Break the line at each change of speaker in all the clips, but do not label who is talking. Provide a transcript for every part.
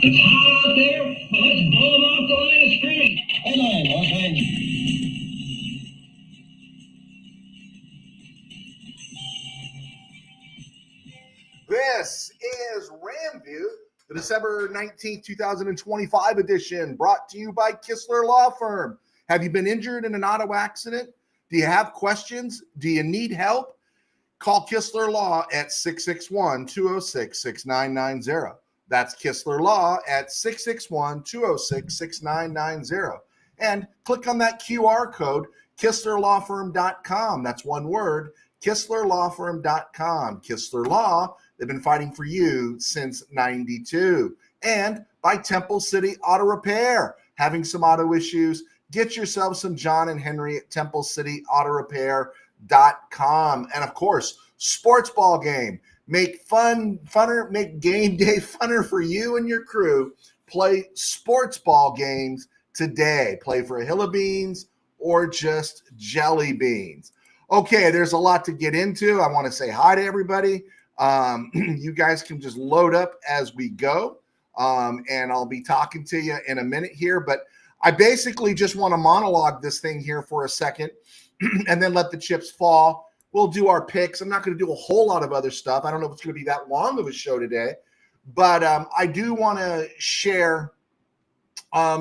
It's hot out there. Well, let's blow them off the line of scrimmage. Hold on, Warren.
This is RamView, the December 19th, 2025 edition, brought to you by Kistler Law Firm. Have you been injured in an auto accident? Do you have questions? Do you need help? Call Kistler Law at 661-206-6990. That's Kistler Law at 661-206-6990. And click on that QR code, KistlerLawFirm.com. That's one word, KistlerLawFirm.com. Kistler Law, they've been fighting for you since 92. And by Temple City Auto Repair. Having some auto issues? Get yourself some John and Henry at TempleCityAutoRepair.com. And of course, sports ball game. Make game day funner for you and your crew. Play sports ball games today. Play for a hill of beans or just jelly beans. Okay, there's a lot to get into. I want to say hi to everybody. You guys can just load up as we go, and I'll be talking to you in a minute here. But I basically just want to monologue this thing here for a second and then let the chips fall. We'll do our picks. I'm not going to do a whole lot of other stuff. I don't know if it's going to be that long of a show today, but I do want to share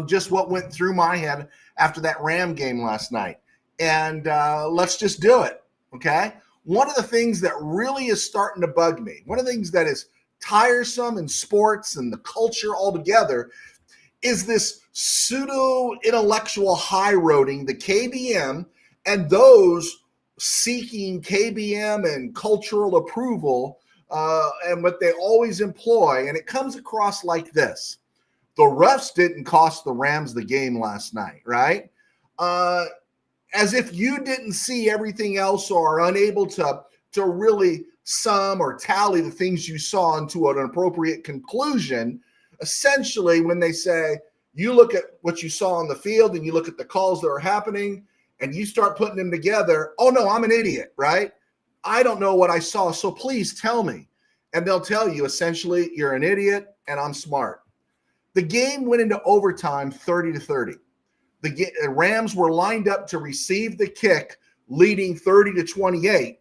just what went through my head after that Ram game last night. And let's just do it, okay? One of the things that really is starting to bug me, one of the things that is tiresome in sports and the culture altogether is this pseudo-intellectual high-roading, the KBM, and those seeking KBM and cultural approval and what they always employ. And it comes across like this. The refs didn't cost the Rams the game last night, right? As if you didn't see everything else or are unable to really sum or tally the things you saw into an appropriate conclusion. Essentially, when they say, you look at what you saw on the field and you look at the calls that are happening and you start putting them together, oh no, I'm an idiot, right? I don't know what I saw, so please tell me. And they'll tell you, essentially, you're an idiot and I'm smart. The game went into overtime 30-30. The Rams were lined up to receive the kick, leading 30-28,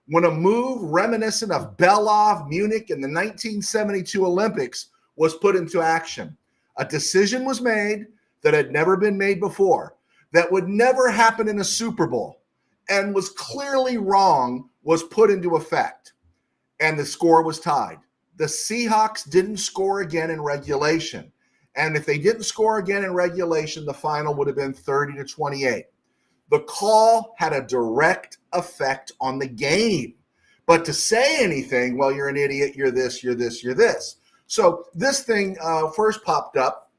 when a move reminiscent of Belov, Munich, in the 1972 Olympics was put into action. A decision was made that had never been made before, that would never happen in a Super Bowl, and was clearly wrong, was put into effect. And the score was tied. The Seahawks didn't score again in regulation. And if they didn't score again in regulation, the final would have been 30-28. The call had a direct effect on the game. But to say anything, well, you're an idiot, you're this, you're this, you're this. So this thing first popped up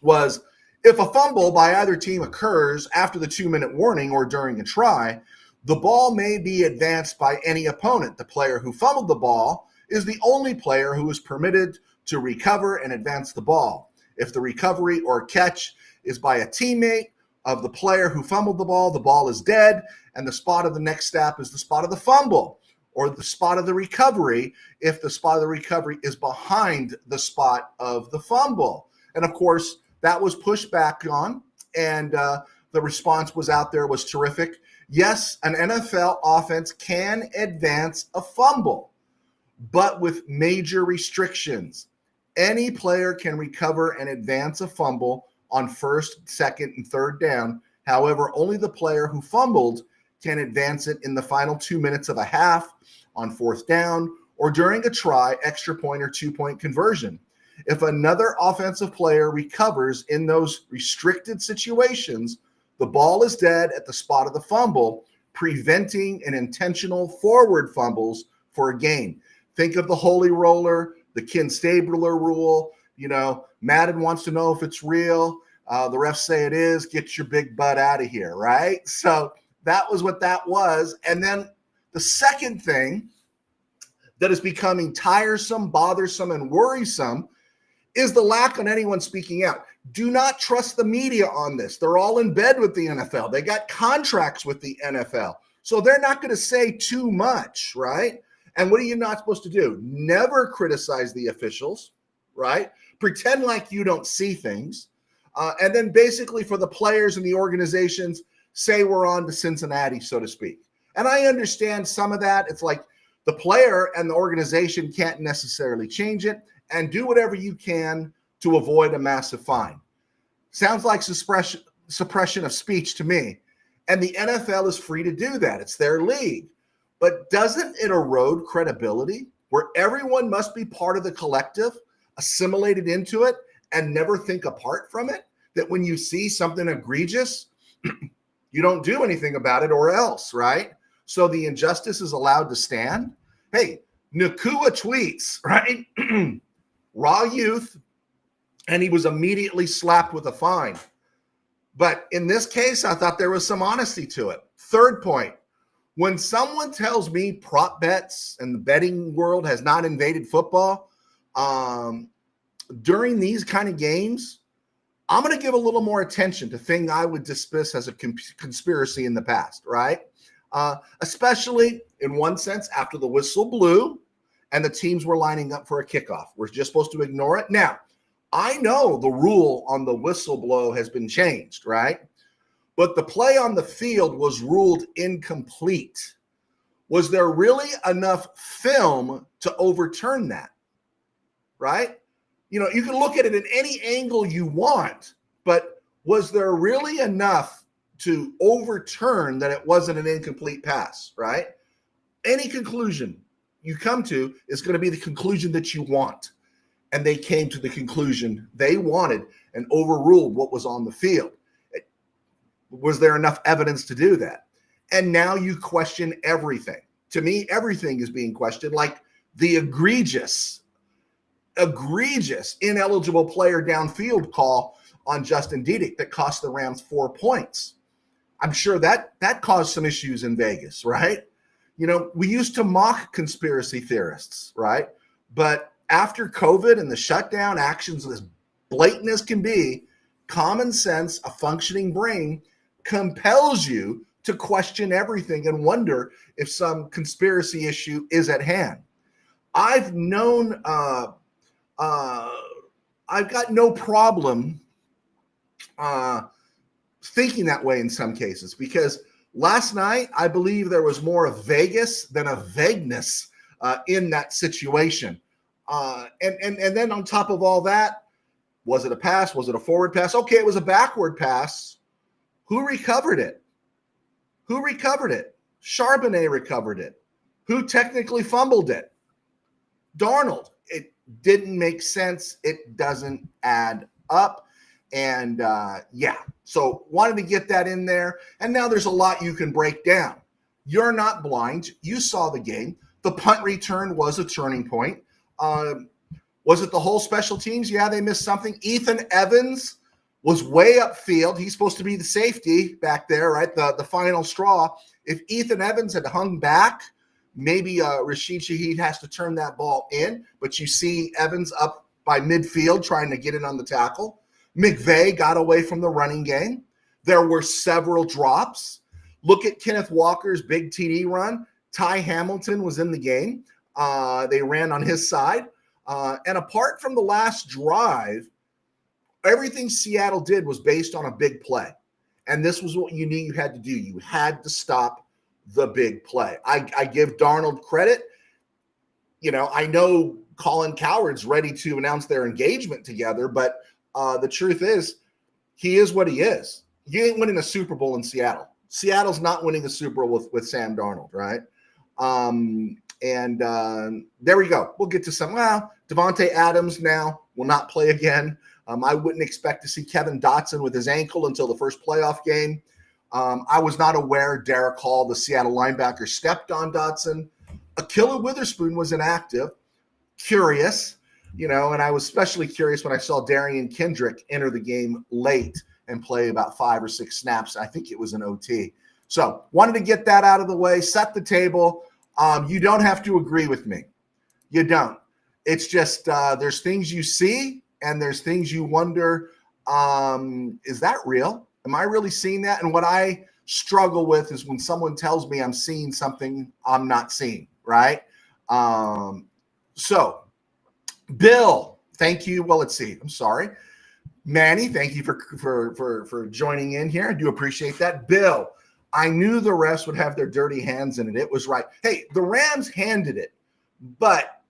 was if a fumble by either team occurs after the 2-minute warning or during a try, the ball may be advanced by any opponent. The player who fumbled the ball is the only player who is permitted to recover and advance the ball. If the recovery or catch is by a teammate of the player who fumbled the ball is dead, and the spot of the next step is the spot of the fumble, or the spot of the recovery if the spot of the recovery is behind the spot of the fumble. And of course, that was pushed back on, and the response was out there, was terrific. Yes, an NFL offense can advance a fumble, but with major restrictions. Any player can recover and advance a fumble on first, second, and third down. However, only the player who fumbled can advance it in the final 2 minutes of a half, on fourth down, or during a try, extra point, or 2-point conversion. If another offensive player recovers in those restricted situations, the ball is dead at the spot of the fumble, preventing an intentional forward fumbles for a gain. Think of the holy roller, the Ken Stabler rule. You know, Madden wants to know if it's real. The refs say it is. Get your big butt out of here, right? So that was what that was. And then the second thing that is becoming tiresome, bothersome, and worrisome is the lack of anyone speaking out. Do not trust the media on this. They're all in bed with the NFL. They got contracts with the NFL. So they're not going to say too much, right? And what are you not supposed to do? Never criticize the officials, right? Pretend like you don't see things. And then basically for the players and the organizations, say we're on to Cincinnati, so to speak. And I understand some of that. It's like the player and the organization can't necessarily change it, and do whatever you can to avoid a massive fine. Sounds like suppression of speech to me. And the NFL is free to do that. It's their league. But doesn't it erode credibility where everyone must be part of the collective, assimilated into it, and never think apart from it? That when you see something egregious, you don't do anything about it or else, right? So the injustice is allowed to stand. Hey, Nakua tweets, right? Raw youth, and he was immediately slapped with a fine. But in this case, I thought there was some honesty to it. Third point, when someone tells me prop bets and the betting world has not invaded football, during these kind of games, I'm going to give a little more attention to things I would dismiss as a conspiracy in the past, right? Especially in one sense, after the whistle blew and the teams were lining up for a kickoff. We're just supposed to ignore it. Now, I know the rule on the whistle blow has been changed, right? But the play on the field was ruled incomplete. Was there really enough film to overturn that, right? You know, you can look at it in any angle you want, but was there really enough to overturn that it wasn't an incomplete pass, right? Any conclusion you come to is going to be the conclusion that you want. And they came to the conclusion they wanted and overruled what was on the field. Was there enough evidence to do that? And now you question everything. To me, everything is being questioned, like the egregious ineligible player downfield call on Justin Dedick that cost the Rams 4 points. I'm sure that caused some issues in Vegas, right? You know, we used to mock conspiracy theorists, right? But after COVID and the shutdown, actions as blatant as can be, common sense, a functioning brain compels you to question everything and wonder if some conspiracy issue is at hand. I've got no problem thinking that way in some cases, because last night I believe there was more of Vegas than a vagueness in that situation. And then on top of all that, was it a pass? Was it a forward pass? Okay, it was a backward pass. Who recovered it? Charbonnet recovered it. Who technically fumbled it? Darnold. It didn't make sense. It doesn't add up. And so wanted to get that in there. And now there's a lot you can break down. You're not blind. You saw the game. The punt return was a turning point. Was it the whole special teams? Yeah, they missed something. Ethan Evans was way upfield. He's supposed to be the safety back there, right? The final straw. If Ethan Evans had hung back, maybe Rashid Shaheed has to turn that ball in. But you see Evans up by midfield trying to get in on the tackle. McVay got away from the running game. There were several drops. Look at Kenneth Walker's big TD run. Ty Hamilton was in the game. They ran on his side. And apart from the last drive, everything Seattle did was based on a big play. And this was what you knew you had to do. You had to stop the big play. I give Darnold credit. You know, I know Colin Cowherd's ready to announce their engagement together, but the truth is, he is what he is. You ain't winning a Super Bowl in Seattle. Seattle's not winning a Super Bowl with Sam Darnold, right? There we go. We'll get to some. Well, Devontae Adams now will not play again. I wouldn't expect to see Kevin Dotson with his ankle until the first playoff game. I was not aware Derek Hall, the Seattle linebacker, stepped on Dotson. Akilla Witherspoon was inactive. Curious, you know, and I was especially curious when I saw Darian Kendrick enter the game late and play about 5 or 6 snaps. I think it was an OT. So wanted to get that out of the way, set the table. You don't have to agree with me. You don't. It's just there's things you see and there's things you wonder, is that real? Am I really seeing that? And what I struggle with is when someone tells me I'm seeing something I'm not seeing, right? So Bill Thank you. Well, let's see. I'm sorry. Manny, thank you for joining in here. I do appreciate that. Bill, I knew the refs would have their dirty hands in it. It was right. Hey, the Rams handed it, but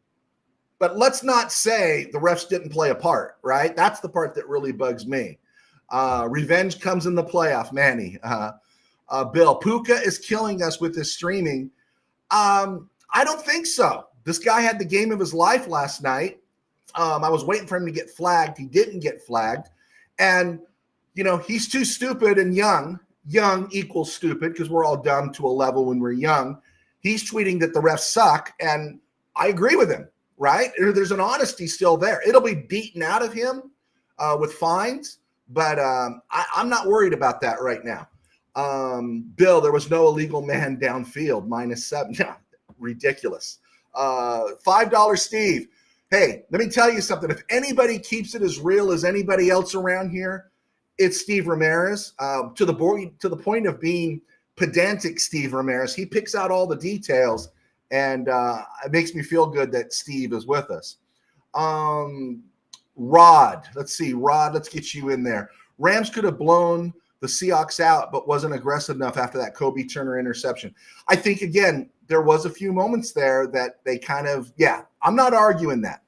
let's not say the refs didn't play a part, right? That's the part that really bugs me. Revenge comes in the playoff, Manny. Bill, Puka is killing us with this streaming. I don't think so. This guy had the game of his life last night. I was waiting for him to get flagged. He didn't get flagged. And, he's too stupid and young. Young equals stupid because we're all dumb to a level when we're young. He's tweeting that the refs suck, and I agree with him, right? There's an honesty still there. It'll be beaten out of him with fines, but I'm not worried about that right now. Bill, there was no illegal man downfield, -7. Yeah, ridiculous. $5 Steve. Hey, let me tell you something. If anybody keeps it as real as anybody else around here, it's Steve Ramirez. To the point of being pedantic, Steve Ramirez. He picks out all the details, and it makes me feel good that Steve is with us. Rod, let's see. Rod, let's get you in there. Rams could have blown the Seahawks out, but wasn't aggressive enough after that Kobe Turner interception. I think, again, there was a few moments there that they kind of, I'm not arguing that.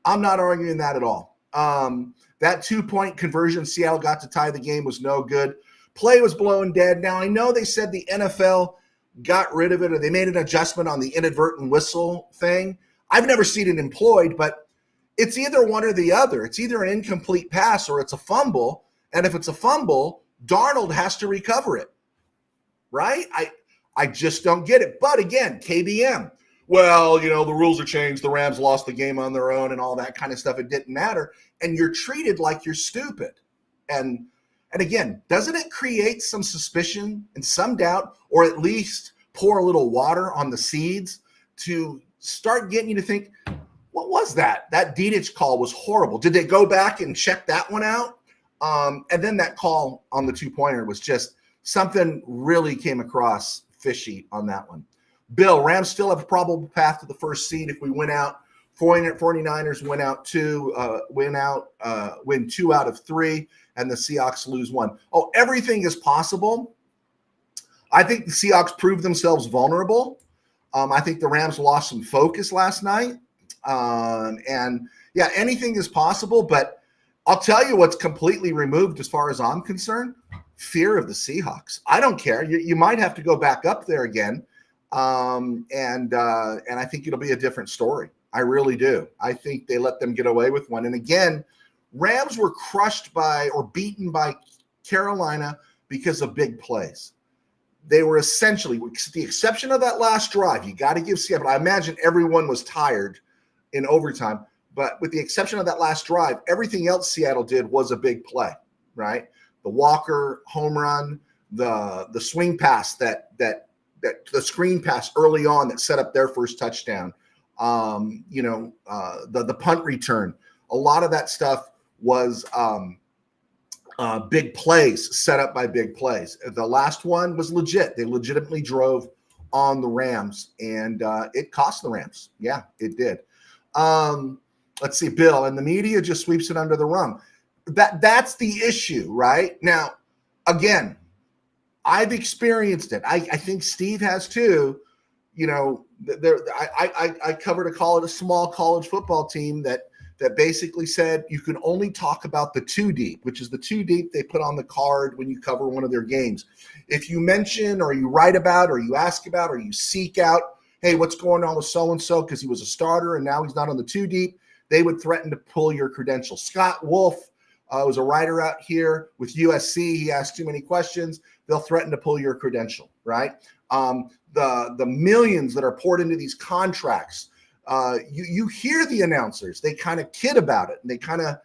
I'm not arguing that at all. That 2-point conversion Seattle got to tie the game was no good. Play was blown dead. Now, I know they said the NFL got rid of it or they made an adjustment on the inadvertent whistle thing. I've never seen it employed, but it's either one or the other. It's either an incomplete pass or it's a fumble. And if it's a fumble, Darnold has to recover it, right? I just don't get it. But again, KBM, well, the rules are changed. The Rams lost the game on their own and all that kind of stuff. It didn't matter. And you're treated like you're stupid. And again, doesn't it create some suspicion and some doubt, or at least pour a little water on the seeds to start getting you to think, what was that? That Dedich call was horrible. Did they go back and check that one out? And then that call on the 2-pointer was just something really came across fishy on that one. Bill, Rams still have a probable path to the first seed if we win out. 49ers win 2 out of 3, and the Seahawks lose 1. Oh, everything is possible. I think the Seahawks proved themselves vulnerable. I think the Rams lost some focus last night. Anything is possible, but I'll tell you what's completely removed as far as I'm concerned, fear of the Seahawks. I don't care. You might have to go back up there again. And I think it'll be a different story. I really do. I think they let them get away with one. And again, Rams were crushed by or beaten by Carolina because of big plays. They were essentially, with the exception of that last drive, you got to give Seattle. I imagine everyone was tired in overtime. But with the exception of that last drive, everything else Seattle did was a big play, right? The Walker home run, the swing pass, that the screen pass early on that set up their first touchdown, the punt return. A lot of that stuff was big plays set up by big plays. The last one was legit. They legitimately drove on the Rams, and it cost the Rams. Yeah, it did. Let's see, Bill, and the media just sweeps it under the rug. That's the issue, right? Now, again, I've experienced it. I think Steve has too. I covered a small college football team that basically said you can only talk about the 2 deep, which is the 2 deep they put on the card when you cover one of their games. If you mention or you write about or you ask about or you seek out, hey, what's going on with so-and-so because he was a starter and now he's not on the 2 deep, they would threaten to pull your credentials. Scott Wolf was a writer out here with USC. He asked too many questions. They'll threaten to pull your credential, right? The millions that are poured into these contracts, you hear the announcers. They kind of kid about it, and they kind of,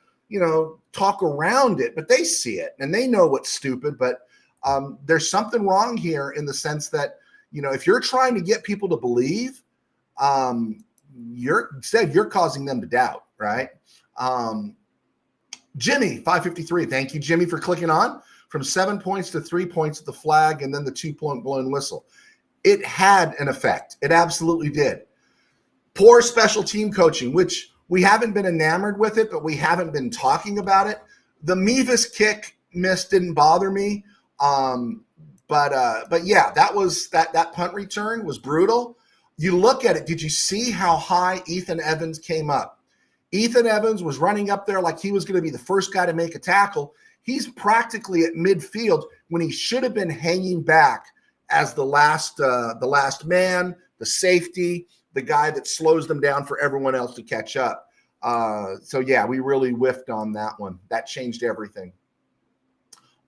talk around it, but they see it, and they know what's stupid. But there's something wrong here in the sense that, if you're trying to get people to believe, you're causing them to doubt, right? Jimmy, 553. Thank you, Jimmy, for clicking on. From 7 points to 3 points at the flag and then the 2-point blown whistle. It had an effect. It absolutely did. Poor special team coaching, which we haven't been enamored with it, but we haven't been talking about it. The Mevis kick miss didn't bother me. But yeah, that punt return was brutal. You look at it, did you see how high Ethan Evans came up? Ethan Evans was running up there like he was going to be the first guy to make a tackle. He's practically at midfield when he should have been hanging back as the last man, the safety, the guy that slows them down for everyone else to catch up. So yeah, we really whiffed on that one. That changed everything.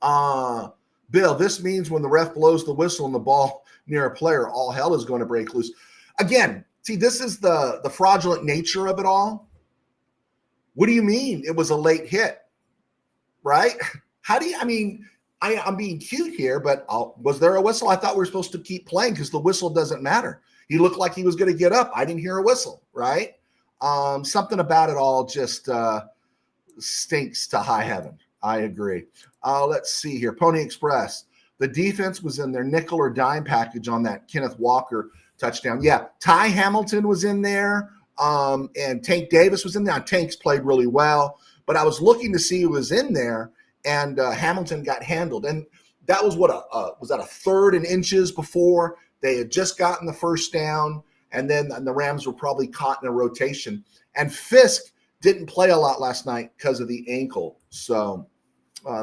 Bill, this means when the ref blows the whistle and the ball near a player, all hell is going to break loose. Again, see, this is the fraudulent nature of it all. What do you mean it was a late hit, right? How do you, I mean, I'm being cute here, but was there a whistle? I thought we were supposed to keep playing because the whistle doesn't matter. He looked like he was going to get up. I didn't hear a whistle, right? Something about it all just stinks to high heaven. I agree. Let's see here. Pony Express. The defense was in their nickel or dime package on that Kenneth Walker touchdown. Yeah, Ty Hamilton was in there, and Tank Davis was in there. Tank's played really well, but I was looking to see who was in there, and Hamilton got handled. And that was was that a third and inches before they had just gotten the first down, and then the Rams were probably caught in a rotation. And Fisk didn't play a lot last night because of the ankle. So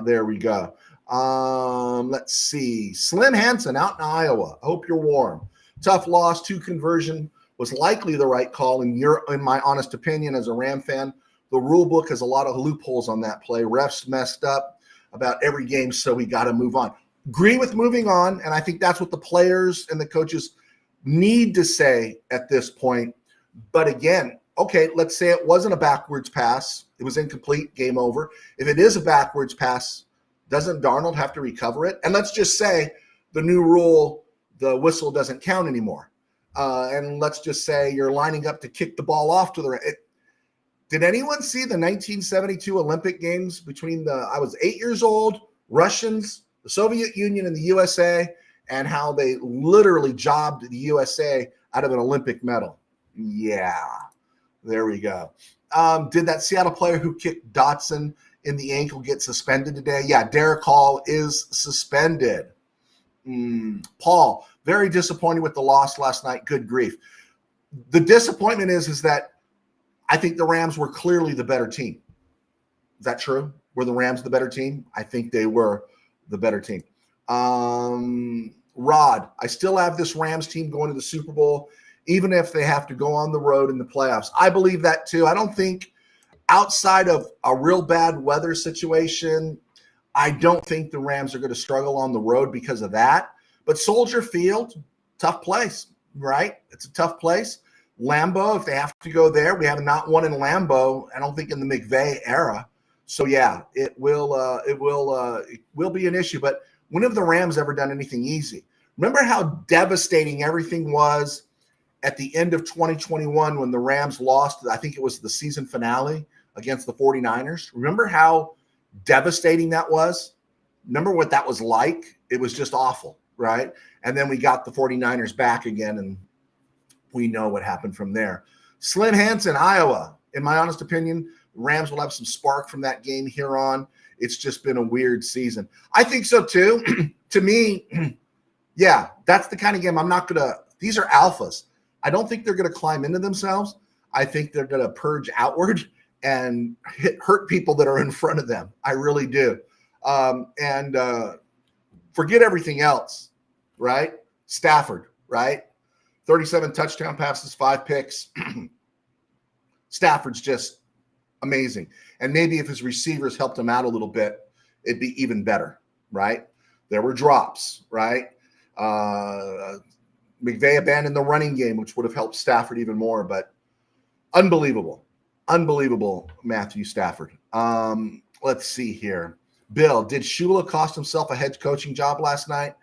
there we go. Let's see. Slim Hansen out in Iowa. Hope you're warm. Tough loss. 2 conversion was likely the right call in my honest opinion as a Ram fan. The rule book has a lot of loopholes on that play. Refs messed up about every game, so we got to move on. Agree with moving on, and I think that's what the players and the coaches need to say at this point. But again, okay, let's say it wasn't a backwards pass. It was incomplete, game over. If it is a backwards pass, doesn't Darnold have to recover it? And let's just say the new rule, the whistle doesn't count anymore. And let's just say you're lining up to kick the ball off to the right. Did anyone see the 1972 Olympic Games between I was 8 years old, Russians, the Soviet Union, and the USA, and how they literally jobbed the USA out of an Olympic medal? Yeah, there we go. Did that Seattle player who kicked Dotson in the ankle get suspended today? Yeah, Derek Hall is suspended. Paul, very disappointed with the loss last night. Good grief. The disappointment is that I think the Rams were clearly the better team. Is that true? Were the Rams the better team? I think they were the better team. Rod, I still have this Rams team going to the Super Bowl, even if they have to go on the road in the playoffs. I believe that too. I don't think outside of a real bad weather situation, I don't think the Rams are going to struggle on the road because of that. But Soldier Field, tough place, right? It's a tough place. Lambeau, if they have to go there, we have not won in Lambeau, I don't think in the McVay era. So yeah, it will be an issue. But when have the Rams ever done anything easy? Remember how devastating everything was at the end of 2021 when the Rams lost, I think it was the season finale against the 49ers. Remember how devastating that was? Remember what that was like? It was just awful, right? And then we got the 49ers back again, and we know what happened from there. Slim Hansen, Iowa. In my honest opinion, Rams will have some spark from that game here on. It's just been a weird season. I think so too. To me, yeah, that's the kind of game I'm not going to – these are alphas. I don't think they're going to climb into themselves. I think they're going to purge outward and hurt people that are in front of them. I really do. And forget everything else, right? Stafford, right? 37 touchdown passes, 5 picks. Stafford's just amazing. And maybe if his receivers helped him out a little bit, it'd be even better, right? There were drops, right? McVay abandoned the running game, which would have helped Stafford even more, but unbelievable, Matthew Stafford. Let's see here. Bill, did Shula cost himself a head coaching job last night?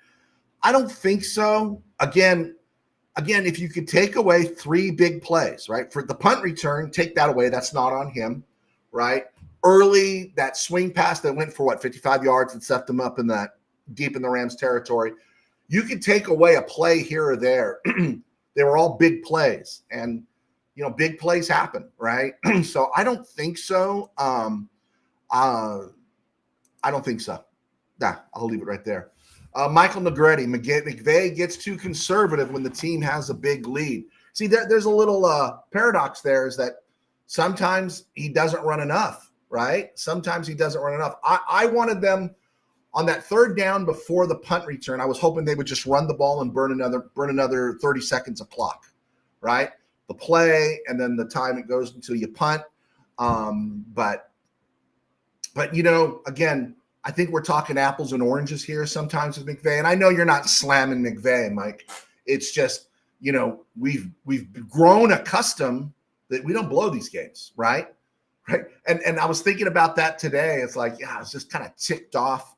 I don't think so. Again, if you could take away 3 big plays, right? For the punt return, take that away. That's not on him, right? Early, that swing pass that went for 55 yards and set them up in that deep in the Rams territory. You could take away a play here or there. They were all big plays. And, big plays happen, right? So I don't think so. I don't think so. Nah, I'll leave it right there. Michael Negretti, McVay gets too conservative when the team has a big lead. See, there's a little paradox there, is that sometimes he doesn't run enough, right? Sometimes he doesn't run enough. I wanted them on that third down before the punt return. I was hoping they would just run the ball and burn another 30 seconds of clock, right? The play and then the time it goes until you punt. But again, I think we're talking apples and oranges here sometimes with McVay. And I know you're not slamming McVay, Mike. It's just, we've grown accustomed that we don't blow these games, right? Right. And I was thinking about that today. It's like, I was just kind of ticked off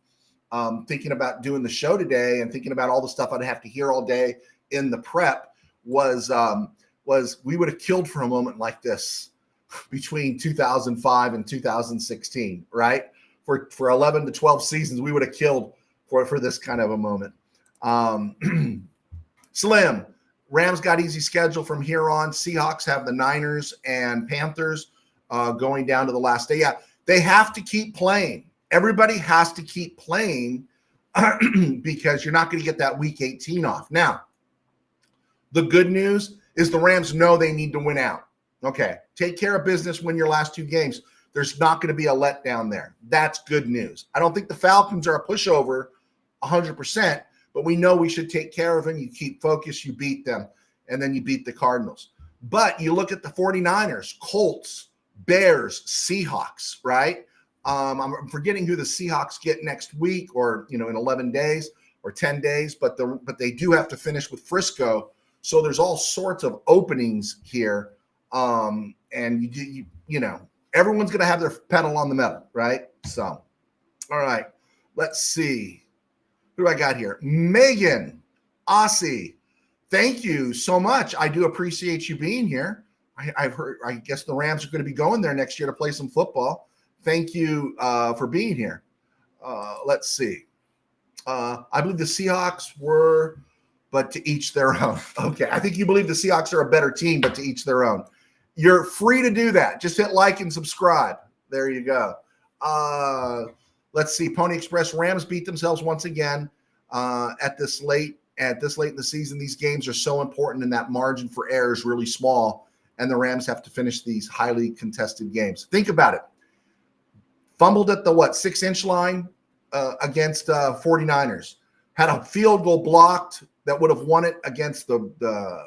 thinking about doing the show today and thinking about all the stuff I'd have to hear all day in the prep was we would have killed for a moment like this between 2005 and 2016, right? For 11 to 12 seasons, we would have killed for this kind of a moment. Slim, Rams got easy schedule from here on. Seahawks have the Niners and Panthers going down to the last day. Yeah, they have to keep playing. Everybody has to keep playing because you're not going to get that week 18 off. Now, the good news is the Rams know they need to win out. Okay, take care of business, win your last two games. There's not going to be a letdown there. That's good news. I don't think the Falcons are a pushover 100%, but we know we should take care of them. You keep focused, you beat them, and then you beat the Cardinals. But you look at the 49ers, Colts, Bears, Seahawks, right? I'm forgetting who the Seahawks get next week or, in 11 days or 10 days, but they do have to finish with Frisco. So there's all sorts of openings here. And everyone's going to have their pedal on the metal, right? So, all right, let's see. Who do I got here? Megan, Aussie, thank you so much. I do appreciate you being here. I've heard, I guess the Rams are going to be going there next year to play some football. Thank you for being here. Let's see. I believe the Seahawks were, but to each their own. Okay, I think you believe the Seahawks are a better team, but to each their own. You're free to do that. Just hit like and subscribe. There you go. Let's see. Pony Express, Rams beat themselves once again at this late in the season. These games are so important, and that margin for error is really small, and the Rams have to finish these highly contested games. Think about it. Fumbled at the 6-inch line against 49ers. Had a field goal blocked that would have won it against the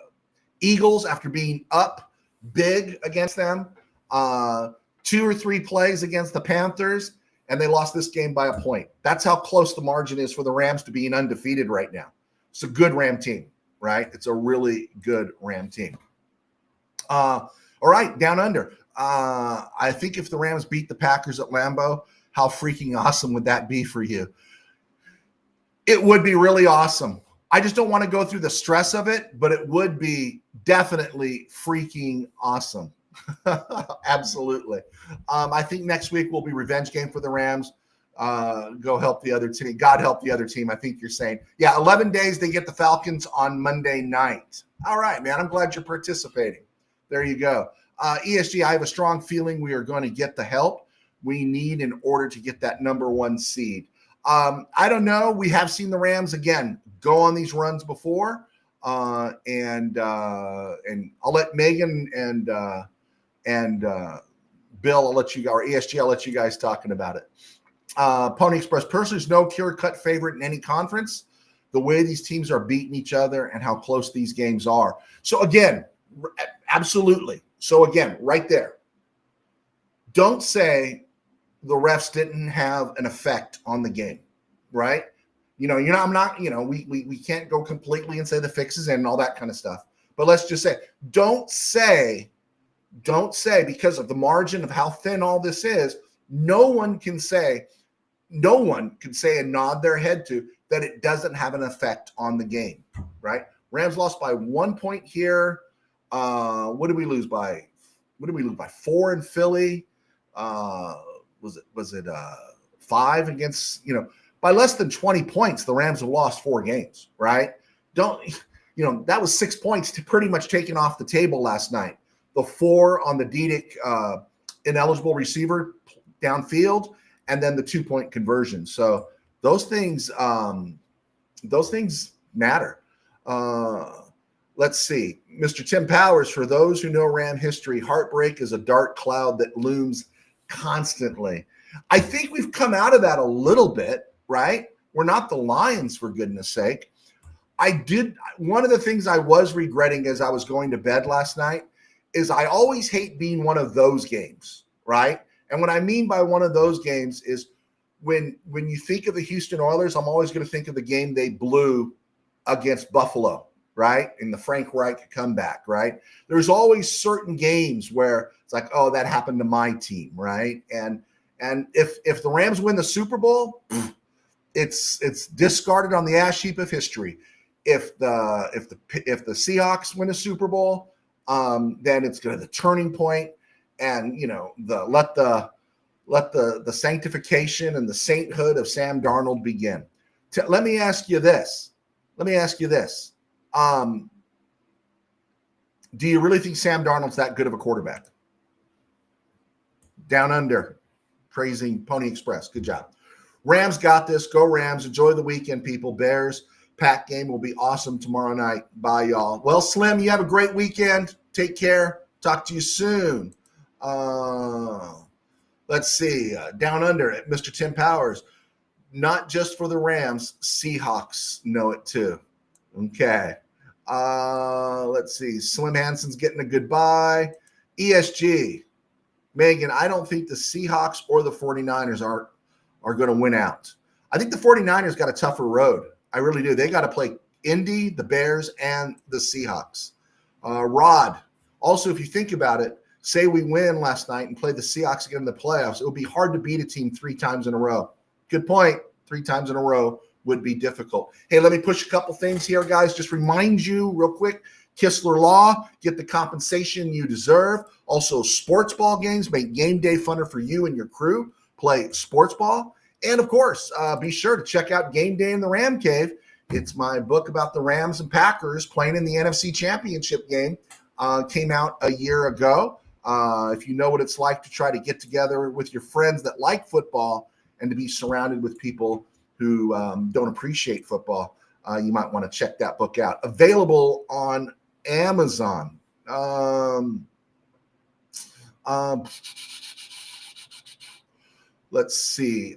Eagles after being up big against them. 2 or 3 plays against the Panthers, and they lost this game by a point. That's how close the margin is for the Rams to being undefeated right now. It's a good Ram team, right? It's a really good Ram team. All right, down under. I think if the Rams beat the Packers at Lambeau, how freaking awesome would that be for you? It would be really awesome. I just don't want to go through the stress of it, but it would be definitely freaking awesome. Absolutely. I think next week will be revenge game for the Rams. Go help the other team. God help the other team, I think you're saying. Yeah, 11 days, they get the Falcons on Monday night. All right, man, I'm glad you're participating. There you go. ESG, I have a strong feeling we are going to get the help we need in order to get that number 1 seed. I don't know. We have seen the Rams, again, go on these runs before. And I'll let Megan and Bill, I'll let you, or ESG, I'll let you guys talking about it. Pony Express, personally, there's no clear-cut favorite in any conference. The way these teams are beating each other and how close these games are. So again, absolutely. So again, right there. Don't say the refs didn't have an effect on the game, right? We can't go completely and say the fix is in and all that kind of stuff. But let's just say, don't say because of the margin of how thin all this is, no one can say and nod their head to that it doesn't have an effect on the game, right? Rams lost by 1 point here. What did we lose by? 4 in Philly. Was it 5 against, by less than 20 points, the Rams have lost 4 games, right? That was 6 points to pretty much taken off the table last night. the 4 on the Dedic ineligible receiver downfield, and then the 2-point conversion. So those things matter. Let's see. Mr. Tim Powers, for those who know Ram history, heartbreak is a dark cloud that looms constantly. I think we've come out of that a little bit, right? We're not the Lions, for goodness sake. One of the things I was regretting as I was going to bed last night is I always hate being one of those games, right? And what I mean by one of those games is when you think of the Houston Oilers, I'm always going to think of the game they blew against Buffalo, right? In the Frank Reich comeback, right? There's always certain games where it's like, oh, that happened to my team, right? And if the Rams win the Super Bowl, it's discarded on the ash heap of history. If the Seahawks win a Super Bowl, then it's going to the turning point, and let the sanctification and the sainthood of Sam Darnold begin. Let me ask you this. Do you really think Sam Darnold's that good of a quarterback? Down under, praising Pony Express. Good job. Rams got this. Go Rams. Enjoy the weekend, people. Bears Pack game will be awesome tomorrow night. Bye, y'all. Well, Slim, you have a great weekend. Take care. Talk to you soon. Let's see. Down under it, Mr. Tim Powers. Not just for the Rams, Seahawks know it too. Okay. Let's see. Slim Hanson's getting a goodbye. ESG. Megan, I don't think the Seahawks or the 49ers are going to win out. I think the 49ers got a tougher road. I really do. They got to play Indy, the Bears, and the Seahawks. Rod, also, if you think about it, say we win last night and play the Seahawks again in the playoffs, it would be hard to beat a team 3 times in a row. Good point. 3 times in a row would be difficult. Hey, let me push a couple things here, guys. Just remind you real quick, Kistler Law, get the compensation you deserve. Also, sports ball games make game day funner for you and your crew. Play sports ball. And, of course, be sure to check out Game Day in the Ram Cave. It's my book about the Rams and Packers playing in the NFC Championship game. Came out a year ago. If you know what it's like to try to get together with your friends that like football and to be surrounded with people who don't appreciate football, you might want to check that book out. Available on Amazon. Let's see.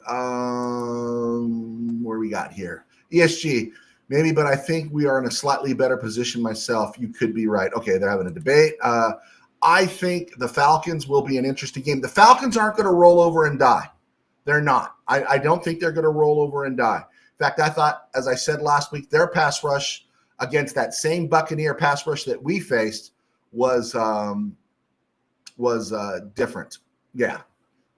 Where we got here? ESG. Maybe, but I think we are in a slightly better position myself. You could be right. Okay, they're having a debate. I think the Falcons will be an interesting game. The Falcons aren't going to roll over and die. They're not. I don't think they're going to roll over and die. In fact, I thought, as I said last week, their pass rush against that same Buccaneer pass rush that we faced was different. Yeah.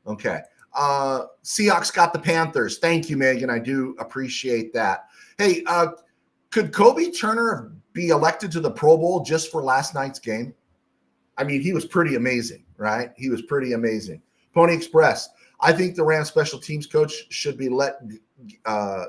Okay. Seahawks got the Panthers. Thank you, Megan. I do appreciate that. Hey, could Kobe Turner be elected to the Pro Bowl just for last night's game? I mean, he was pretty amazing, right? He was pretty amazing. Pony Express. I think the Rams special teams coach should be let go.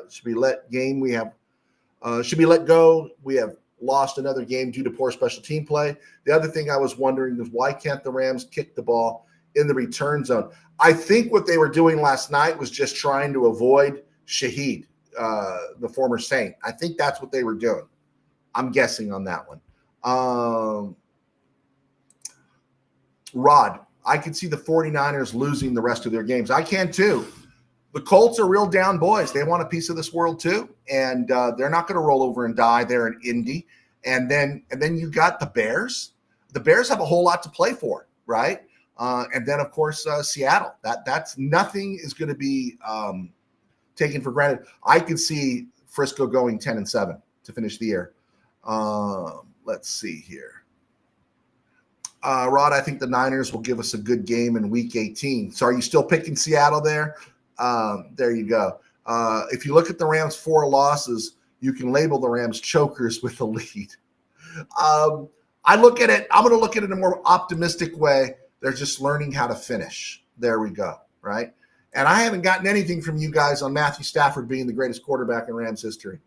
We have lost another game due to poor special team play. The other thing I was wondering is why can't the Rams kick the ball in the return zone? I think what they were doing last night was just trying to avoid Shaheed, the former Saint. I think that's what they were doing. I'm guessing on that one. Rod, I could see the 49ers losing the rest of their games. I can too. The Colts are real down boys. They want a piece of this world too, and they're not going to roll over and die there in Indy. And then you got the Bears. The Bears have a whole lot to play for, right? And then of course Seattle. That's nothing is going to be taken for granted. I could see Frisco going 10-7 to finish the year. Let's see here. Rod, I think the Niners will give us a good game in Week 18. So are you still picking Seattle there? There you go. If you look at the Rams' 4 losses, you can label the Rams chokers with a lead. I look at it. I'm going to look at it in a more optimistic way. They're just learning how to finish. There we go, right? And I haven't gotten anything from you guys on Matthew Stafford being the greatest quarterback in Rams history.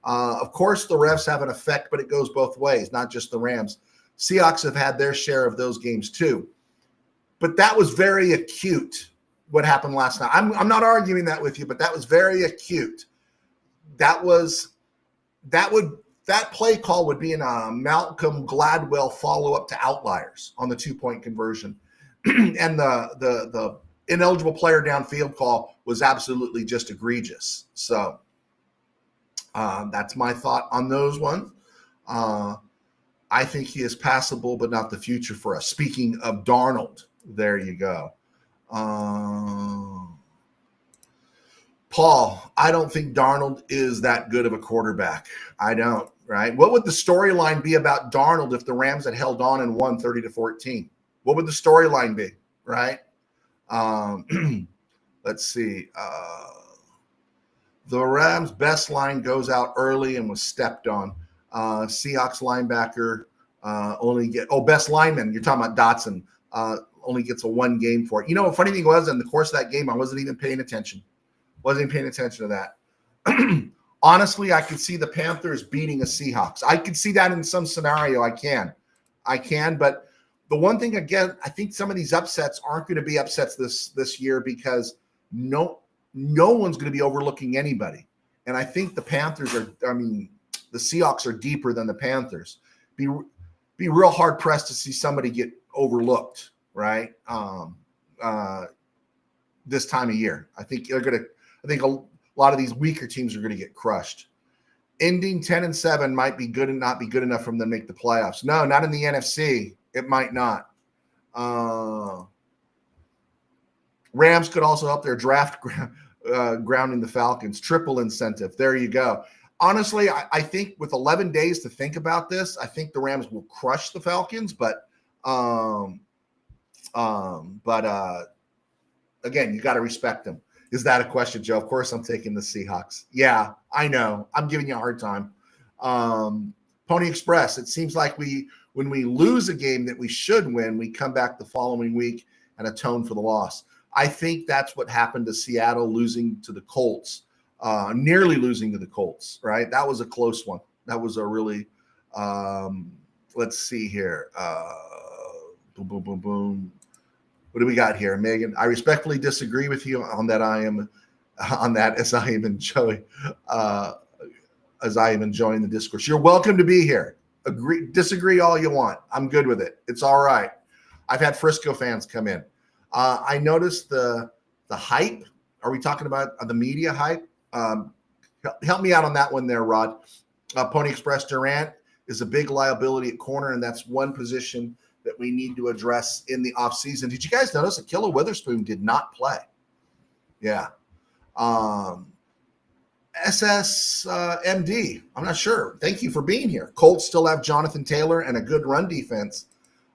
Of course, the refs have an effect, but it goes both ways, not just the Rams. Seahawks have had their share of those games too. But that was very acute, what happened last night. I'm not arguing that with you, but that was very acute. That play call would be in a Malcolm Gladwell follow-up to outliers on the 2-point conversion. And the ineligible player downfield call was absolutely just egregious. So that's my thought on those ones. I think he is passable, but not the future for us. Speaking of Darnold, there you go. Paul, I don't think Darnold is that good of a quarterback. I don't, right? What would the storyline be about Darnold if the Rams had held on and won 30-14? What would the storyline be, right? Let's see. The Rams' best line goes out early and was stepped on. Seahawks linebacker best lineman. You're talking about Dotson. Only gets a 1 game for it. You know, the funny thing was, in the course of that game, I wasn't even paying attention. Wasn't even paying attention to that. Honestly, I could see the Panthers beating a Seahawks. I could see that in some scenario. I can. But the one thing, again, I think some of these upsets aren't going to be upsets this year because no one's going to be overlooking anybody. And I think the Panthers the Seahawks are deeper than the Panthers. Be real hard pressed to see somebody get overlooked, right? This time of year. I think a lot of these weaker teams are going to get crushed. Ending 10-7 might be good and not be good enough for them to make the playoffs. No, not in the NFC. It might not. Rams could also help their draft grounding the Falcons. Triple incentive. There you go. Honestly, I think with 11 days to think about this, I think the Rams will crush the Falcons. But again, you got to respect them. Is that a question, Joe? Of course I'm taking the Seahawks. Yeah, I know. I'm giving you a hard time. Pony Express, it seems like when we lose a game that we should win, we come back the following week and atone for the loss. I think that's what happened to Seattle losing to the Colts, nearly losing to the Colts, right? That was a close one. That was a really, let's see here. Boom, boom, boom, boom. What do we got here, Megan? I respectfully disagree with you on that. As I am enjoying the discourse. You're welcome to be here. Disagree all you want. I'm good with it. It's all right. I've had Frisco fans come in. I noticed the hype. Are we talking about the media hype? Help me out on that one there, Rod. Pony Express Durant is a big liability at corner, and that's one position that we need to address in the offseason. Did you guys notice that Killer Witherspoon did not play? Yeah. SSMD, I'm not sure. Thank you for being here. Colts still have Jonathan Taylor and a good run defense.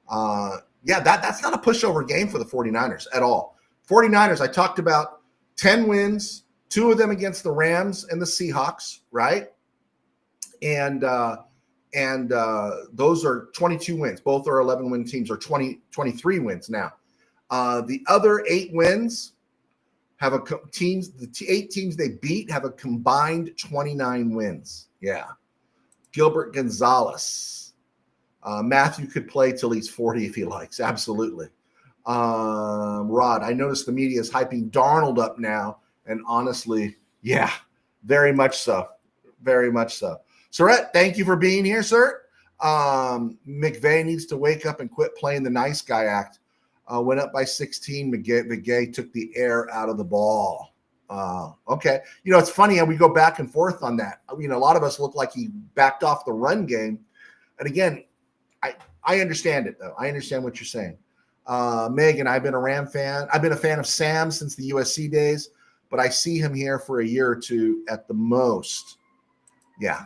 That's not a pushover game for the 49ers at all. 49ers, I talked about 10 wins, 2 of them against the Rams and the Seahawks, right? And those are 22 wins. Both are 11-win teams, or 23 wins now. The other 8 wins have the 8 teams they beat have a combined 29 wins. Yeah. Gilbert Gonzalez. Matthew could play till he's 40 if he likes. Absolutely. Rod, I noticed the media is hyping Darnold up now. And honestly, yeah, very much so. Very much so. Surrett, thank you for being here, sir. McVay needs to wake up and quit playing the nice guy act. Went up by 16. McVay took the air out of the ball. Okay. It's funny how we go back and forth on that. A lot of us look like he backed off the run game. And again, I understand it, though. I understand what you're saying. Megan, I've been a Ram fan. I've been a fan of Sam since the USC days, but I see him here for a year or two at the most. Yeah.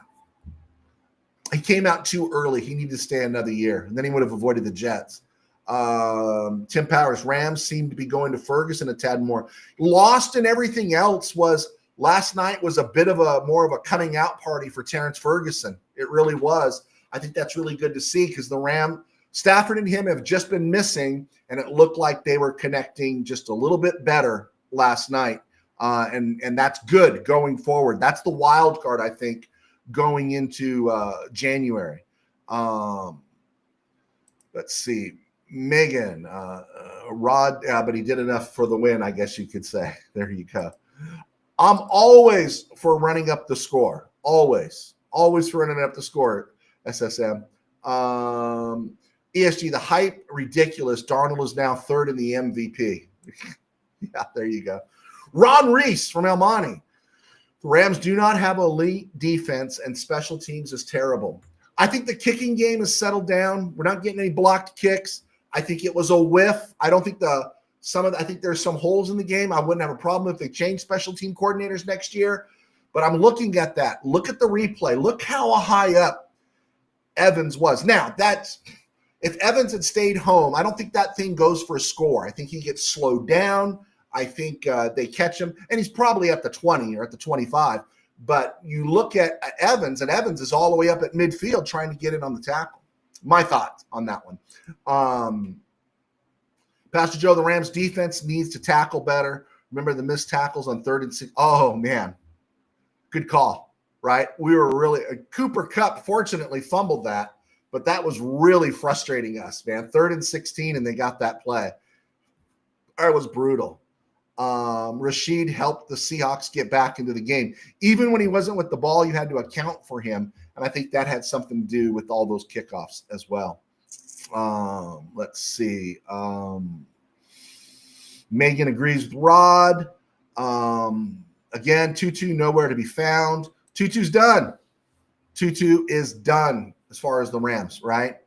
He came out too early. He needed to stay another year, and then he would have avoided the Jets. Tim Powers, Rams seem to be going to Ferguson a tad more. Lost in everything else was last night was a bit of more of a coming out party for Terrence Ferguson. It really was. I think that's really good to see because the Stafford and him have just been missing, and it looked like they were connecting just a little bit better last night. And that's good going forward. That's the wild card, I think, going into January. Let's see. Megan, Rod, but he did enough for the win, I guess you could say. There you go. I'm always for running up the score. Always for running up the score, SSM. ESG, the hype, ridiculous. Darnold is now third in the MVP. Yeah, there you go. Ron Reese from El Monte. The Rams do not have elite defense, and special teams is terrible. I think the kicking game has settled down. We're not getting any blocked kicks. I think it was a whiff. I don't think I think there's some holes in the game. I wouldn't have a problem if they changed special team coordinators next year. But I'm looking at that. Look at the replay. Look how high up Evans was. Now, if Evans had stayed home, I don't think that thing goes for a score. I think he gets slowed down. I think they catch him, and he's probably at the 20 or at the 25. But you look at Evans, and Evans is all the way up at midfield trying to get in on the tackle. My thoughts on that one. Pastor Joe, the Rams defense needs to tackle better. Remember the missed tackles on 3rd and 6. Oh, man. Good call, right? We were really – Cooper Kupp fortunately fumbled that, but that was really frustrating us, man. 3rd and 16, and they got that play. It was brutal. Rashid helped the Seahawks get back into the game. Even when he wasn't with the ball, you had to account for him, and I think that had something to do with all those kickoffs as well. Let's see. Megan agrees with Rod. Again, Tutu nowhere to be found. Tutu's done. Tutu is done as far as the Rams, right?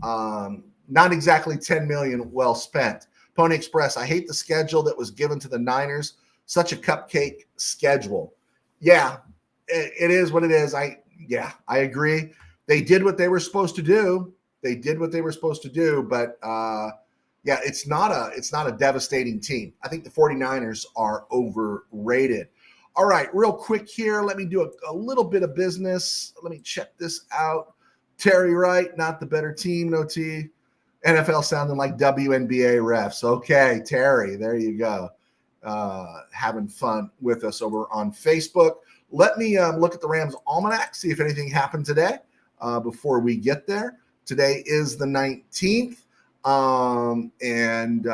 Not exactly $10 million well spent. Pony Express, I hate the schedule that was given to the Niners. Such a cupcake schedule. Yeah, it is what it is. I agree. They did what they were supposed to do. But it's not a devastating team. I think the 49ers are overrated. All right, real quick here. Let me do a little bit of business. Let me check this out. Terry Wright, not the better team, no T. NFL sounding like WNBA refs. Okay, Terry, there you go. Having fun with us over on Facebook. Let me look at the Rams Almanac, see if anything happened today before we get there. Today is the 19th, and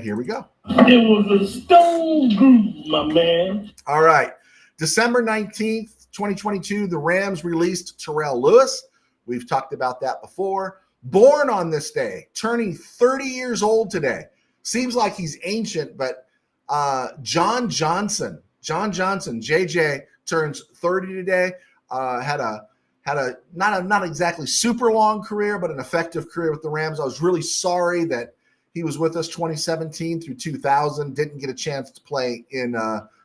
here we go.
It was a stone groove, my man.
All right. December 19th, 2022, the Rams released Terrell Lewis. We've talked about that before. Born on this day, turning 30 years old today. Seems like he's ancient, but John Johnson, JJ, turns 30 today. Had a not exactly super long career, but an effective career with the Rams. I was really sorry that he was with us 2017 through 2000, didn't get a chance to play in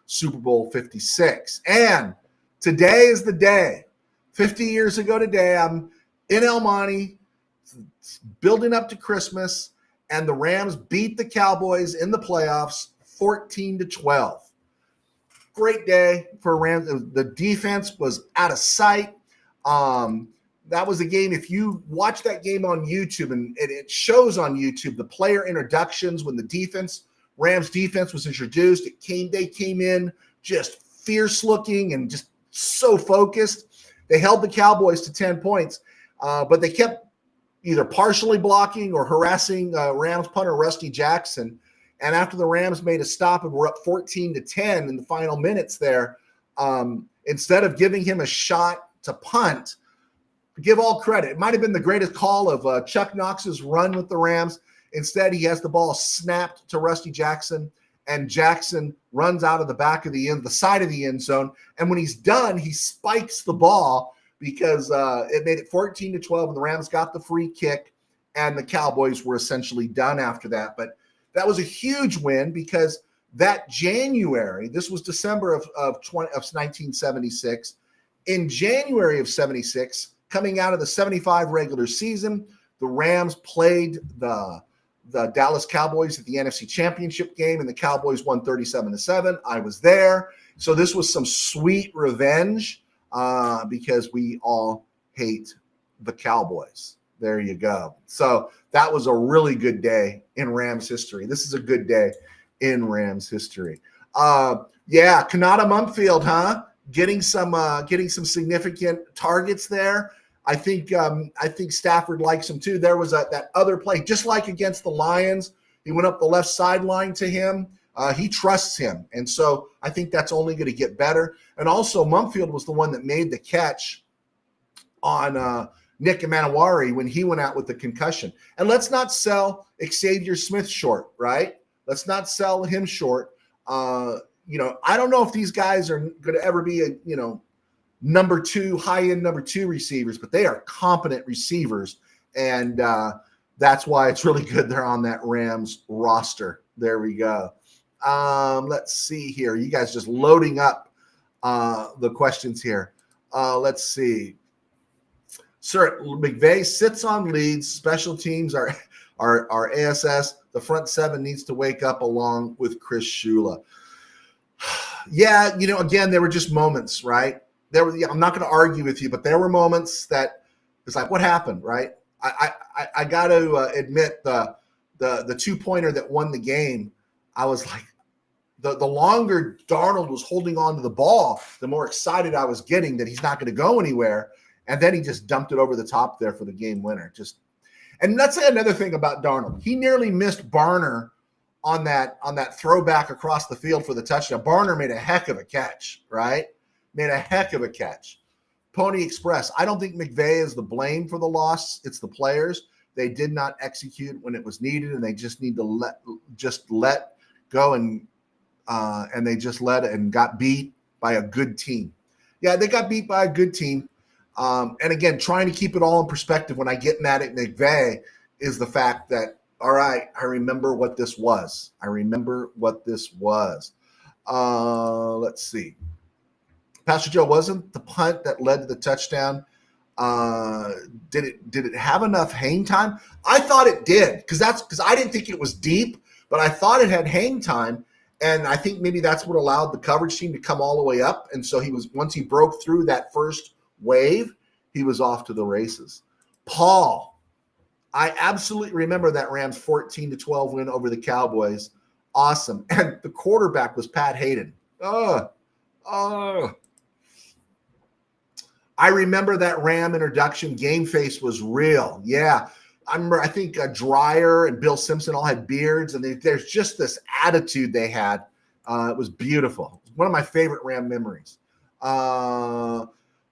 Super Bowl 56. And today is the day. 50 years ago today, I'm in El Monte, building up to Christmas, and the Rams beat the Cowboys in the playoffs 14-12. Great day for Rams. The defense was out of sight. That was a game. If you watch that game on YouTube, and it shows on YouTube the player introductions when the Rams defense was introduced. They came in just fierce looking and just so focused. They held the Cowboys to 10 points, but they kept either partially blocking or harassing Rams punter Rusty Jackson. And after the Rams made a stop and were up 14-10 in the final minutes there, instead of giving him a shot to punt, give all credit. It might have been the greatest call of Chuck Knox's run with the Rams. Instead, he has the ball snapped to Rusty Jackson, and Jackson runs out of the side of the end zone. And when he's done, he spikes the ball because it made it 14-12, and the Rams got the free kick, and the Cowboys were essentially done after that. But that was a huge win because that January, this was December of 1976. In January of 76, coming out of the 75 regular season, the Rams played the Dallas Cowboys at the NFC Championship game, and the Cowboys won 37-7. I was there. So this was some sweet revenge because we all hate the Cowboys. There you go. So that was a really good day in Rams history. This is a good day in Rams history. Kanata Mumpfield, huh? Getting some significant targets there. I think Stafford likes him too. There was that other play, just like against the Lions. He went up the left sideline to him. He trusts him. And so I think that's only going to get better. And also Mumfield was the one that made the catch on Nick Emanawari when he went out with the concussion. And let's not sell Xavier Smith short, right? Let's not sell him short. I don't know if these guys are going to ever be number two, high-end number two receivers, but they are competent receivers. And that's why it's really good they're on that Rams roster. There we go. Let's see here. You guys just loading up the questions here. Let's see. Sir, McVay sits on leads. Special teams are ASS. The front seven needs to wake up along with Chris Shula. Yeah, again, there were just moments, right? I'm not going to argue with you, but there were moments that it's like, what happened, right? I got to admit the 2-pointer that won the game, I was like, the longer Darnold was holding on to the ball, the more excited I was getting that he's not going to go anywhere. And then he just dumped it over the top there for the game winner. And let's say another thing about Darnold. He nearly missed Barner on that throwback across the field for the touchdown. Barner made a heck of a catch, right? Made a heck of a catch. Pony Express. I don't think McVay is the blame for the loss. It's the players. They did not execute when it was needed, and they just need to let go and they just let it and got beat by a good team. Yeah, they got beat by a good team. And again, trying to keep it all in perspective when I get mad at McVay is the fact that, all right, I remember what this was. Let's see. Pastor Joe, wasn't the punt that led to the touchdown? Did it have enough hang time? I thought it did because I didn't think it was deep, but I thought it had hang time. And I think maybe that's what allowed the coverage team to come all the way up. And so once he broke through that first wave, he was off to the races. Paul, I absolutely remember that Rams 14-12 win over the Cowboys. Awesome. And the quarterback was Pat Hayden. I remember that Ram introduction. Game face was real. Yeah. I think Dreyer and Bill Simpson all had beards, and there's just this attitude they had. It was beautiful. It was one of my favorite Ram memories.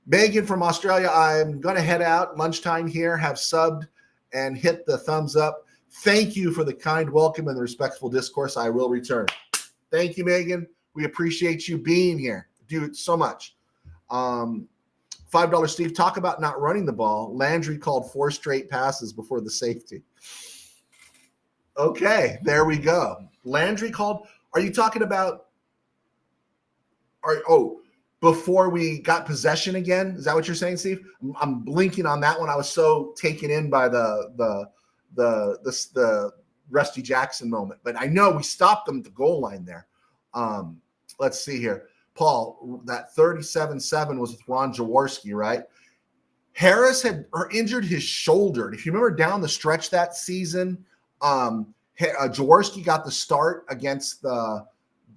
Megan from Australia, I'm going to head out. Lunchtime here, have subbed and hit the thumbs up. Thank you for the kind welcome and the respectful discourse. I will return. Thank you, Megan. We appreciate you being here. Do it so much. $5 Steve, talk about not running the ball. Landry called 4 straight passes before the safety. Okay, there we go. Landry called. Are you talking about? Before we got possession again? Is that what you're saying, Steve? I'm blinking on that one. I was so taken in by the Rusty Jackson moment, but I know we stopped them at the goal line there. Let's see here. Paul, that 37-7 was with Ron Jaworski, right? Harris had injured his shoulder. And if you remember down the stretch that season, Jaworski got the start against the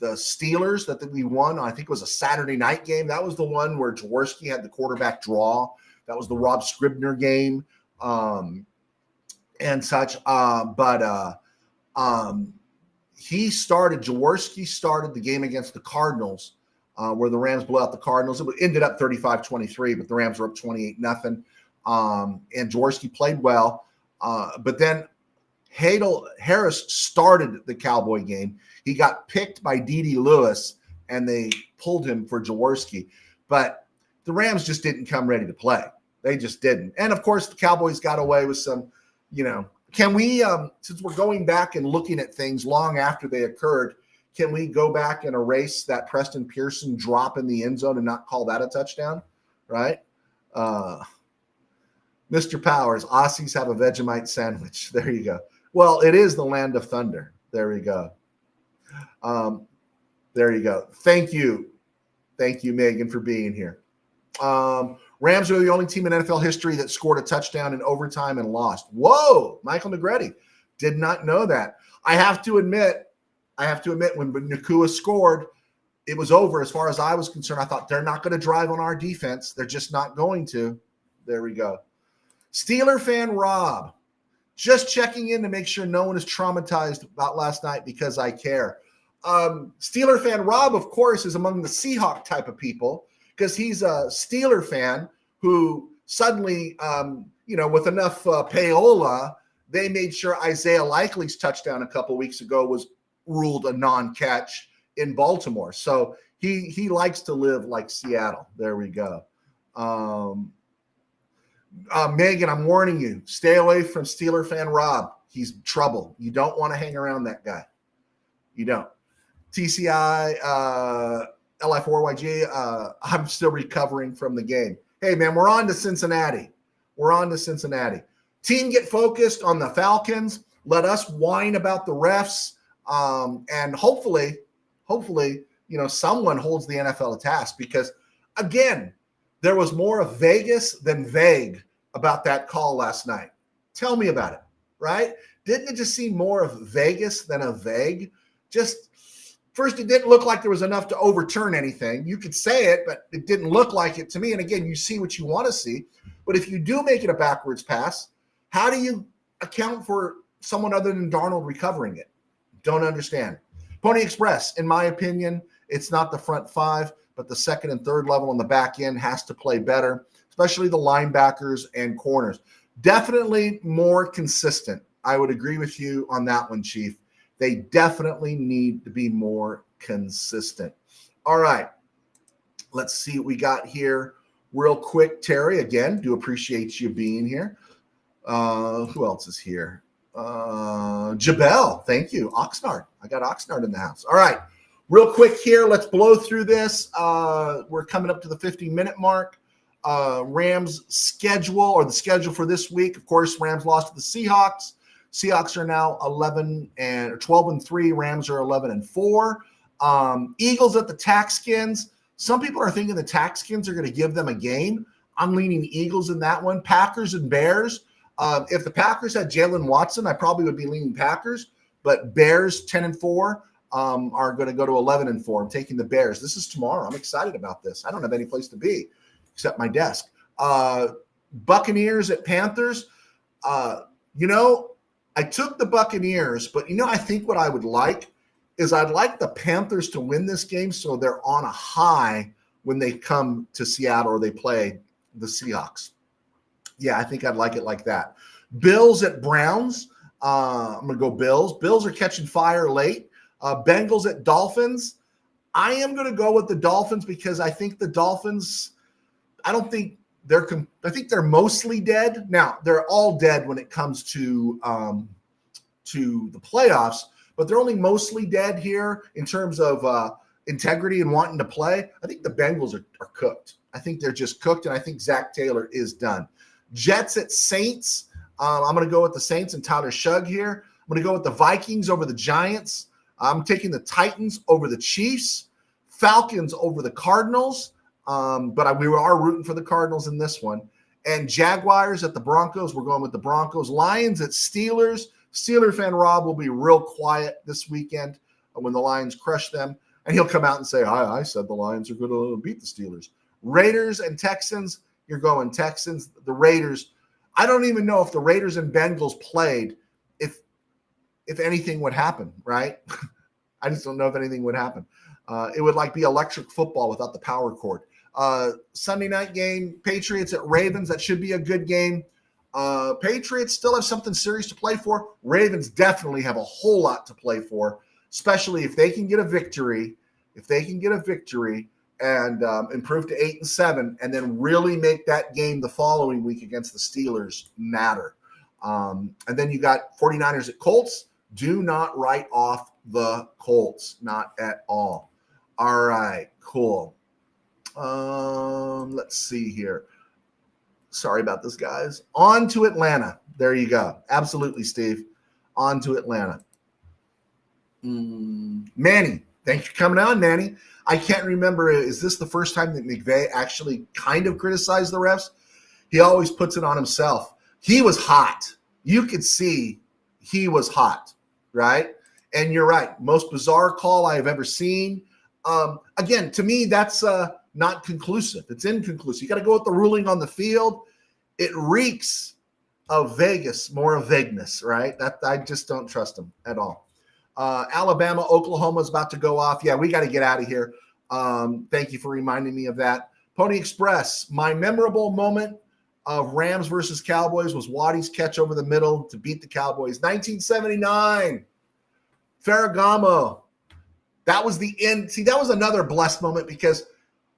Steelers that we won. I think it was a Saturday night game. That was the one where Jaworski had the quarterback draw. That was the Rob Scribner game and such. Jaworski started the game against the Cardinals. Where the Rams blew out the Cardinals. It ended up 35-23, but the Rams were up 28-0. And Jaworski played well. But then Harris started the Cowboy game. He got picked by D.D. Lewis, and they pulled him for Jaworski. But the Rams just didn't come ready to play. They just didn't. And, of course, the Cowboys got away with some, can we, since we're going back and looking at things long after they occurred, can we go back and erase that Preston Pearson drop in the end zone and not call that a touchdown? Right? Mr. Powers, Aussies have a Vegemite sandwich. There you go. Well, it is the land of thunder. There we go. There you go. Thank you. Thank you, Megan, for being here. Rams are the only team in NFL history that scored a touchdown in overtime and lost. Whoa, Michael Negretti. Did not know that. I have to admit, when Nakua scored, it was over as far as I was concerned. I thought they're not going to drive on our defense. They're just not going to. There we go. Steeler fan Rob, just checking in to make sure no one is traumatized about last night because I care. Steeler fan Rob, of course, is among the Seahawk type of people because he's a Steeler fan who suddenly, with enough payola, they made sure Isaiah Likely's touchdown a couple weeks ago was ruled a non-catch in Baltimore. So he likes to live like Seattle. There we go. Megan, I'm warning you, stay away from Steeler fan Rob. He's trouble. You don't want to hang around that guy. You don't. TCI, LI4YG, I'm still recovering from the game. Hey, man, we're on to Cincinnati. Team get focused on the Falcons. Let us whine about the refs. And hopefully, someone holds the NFL to task because, again, there was more of Vegas than vague about that call last night. Tell me about it, right? Didn't it just seem more of Vegas than a vague? Just first, it didn't look like there was enough to overturn anything. You could say it, but it didn't look like it to me. And again, you see what you want to see. But if you do make it a backwards pass, how do you account for someone other than Darnold recovering it? Don't understand. Pony Express, in my opinion, it's not the front five, but the second and third level on the back end has to play better, especially the linebackers and corners. Definitely more consistent. I would agree with you on that one, Chief. They definitely need to be more consistent. All right. Let's see what we got here real quick. Terry, again, do appreciate you being here. Who else is here? Jabel, thank you. Oxnard. I got Oxnard in the house. All right. Real quick here, let's blow through this. We're coming up to the 50-minute mark. Rams schedule, or the schedule for this week. Of course, Rams lost to the Seahawks. Seahawks are now 12-3. Rams are 11-4. Eagles at the Taxkins. Some people are thinking the Taxkins are going to give them a game. I'm leaning Eagles in that one. Packers and Bears. If the Packers had Jalen Watson, I probably would be leaning Packers. But Bears 10-4 are going to go to 11-4. I'm taking the Bears. This is tomorrow. I'm excited about this. I don't have any place to be except my desk. Buccaneers at Panthers. I took the Buccaneers, but I think what I would like is I'd like the Panthers to win this game so they're on a high when they come to Seattle or they play the Seahawks. Yeah, I think I'd like it like that. Bills at Browns. I'm going to go Bills. Bills are catching fire late. Bengals at Dolphins. I am going to go with the Dolphins because I think the Dolphins, I think they're mostly dead. Now, they're all dead when it comes to the playoffs, but they're only mostly dead here in terms of integrity and wanting to play. I think the Bengals are cooked. I think they're just cooked, and I think Zach Taylor is done. Jets at Saints. I'm going to go with the Saints and Tyler Shugg here. I'm going to go with the Vikings over the Giants. I'm taking the Titans over the Chiefs. Falcons over the Cardinals. But we are rooting for the Cardinals in this one. And Jaguars at the Broncos. We're going with the Broncos. Lions at Steelers. Steeler fan Rob will be real quiet this weekend when the Lions crush them. And he'll come out and say, I said the Lions are going to beat the Steelers. Raiders and Texans. You're going Texans. The Raiders. I don't even know if the Raiders and Bengals played, if anything would happen, right? I just don't know if anything would happen. It would be electric football without the power cord. Sunday night game, Patriots at Ravens. That should be a good game. Patriots still have something serious to play for. Ravens definitely have a whole lot to play for, especially if they can get a victory. And improve to 8-7, and then really make that game the following week against the Steelers matter. And then you got 49ers at Colts. Do not write off the Colts, not at all. All right, cool. Let's see here. Sorry about this, guys. On to Atlanta. There you go. Absolutely, Steve. On to Atlanta. Manny. Thanks for coming on, Manny. I can't remember. Is this the first time that McVay actually kind of criticized the refs? He always puts it on himself. He was hot. You could see he was hot, right? And you're right. Most bizarre call I have ever seen. Again, to me, that's not conclusive. It's inconclusive. You got to go with the ruling on the field. It reeks of Vegas, more of vagueness, right? That I just don't trust him at all. Alabama, Oklahoma is about to go off. Yeah, we got to get out of here. Thank you for reminding me of that. Pony Express, my memorable moment of Rams versus Cowboys was Wattie's catch over the middle to beat the Cowboys. 1979, Ferragamo. That was the end. See, that was another blessed moment because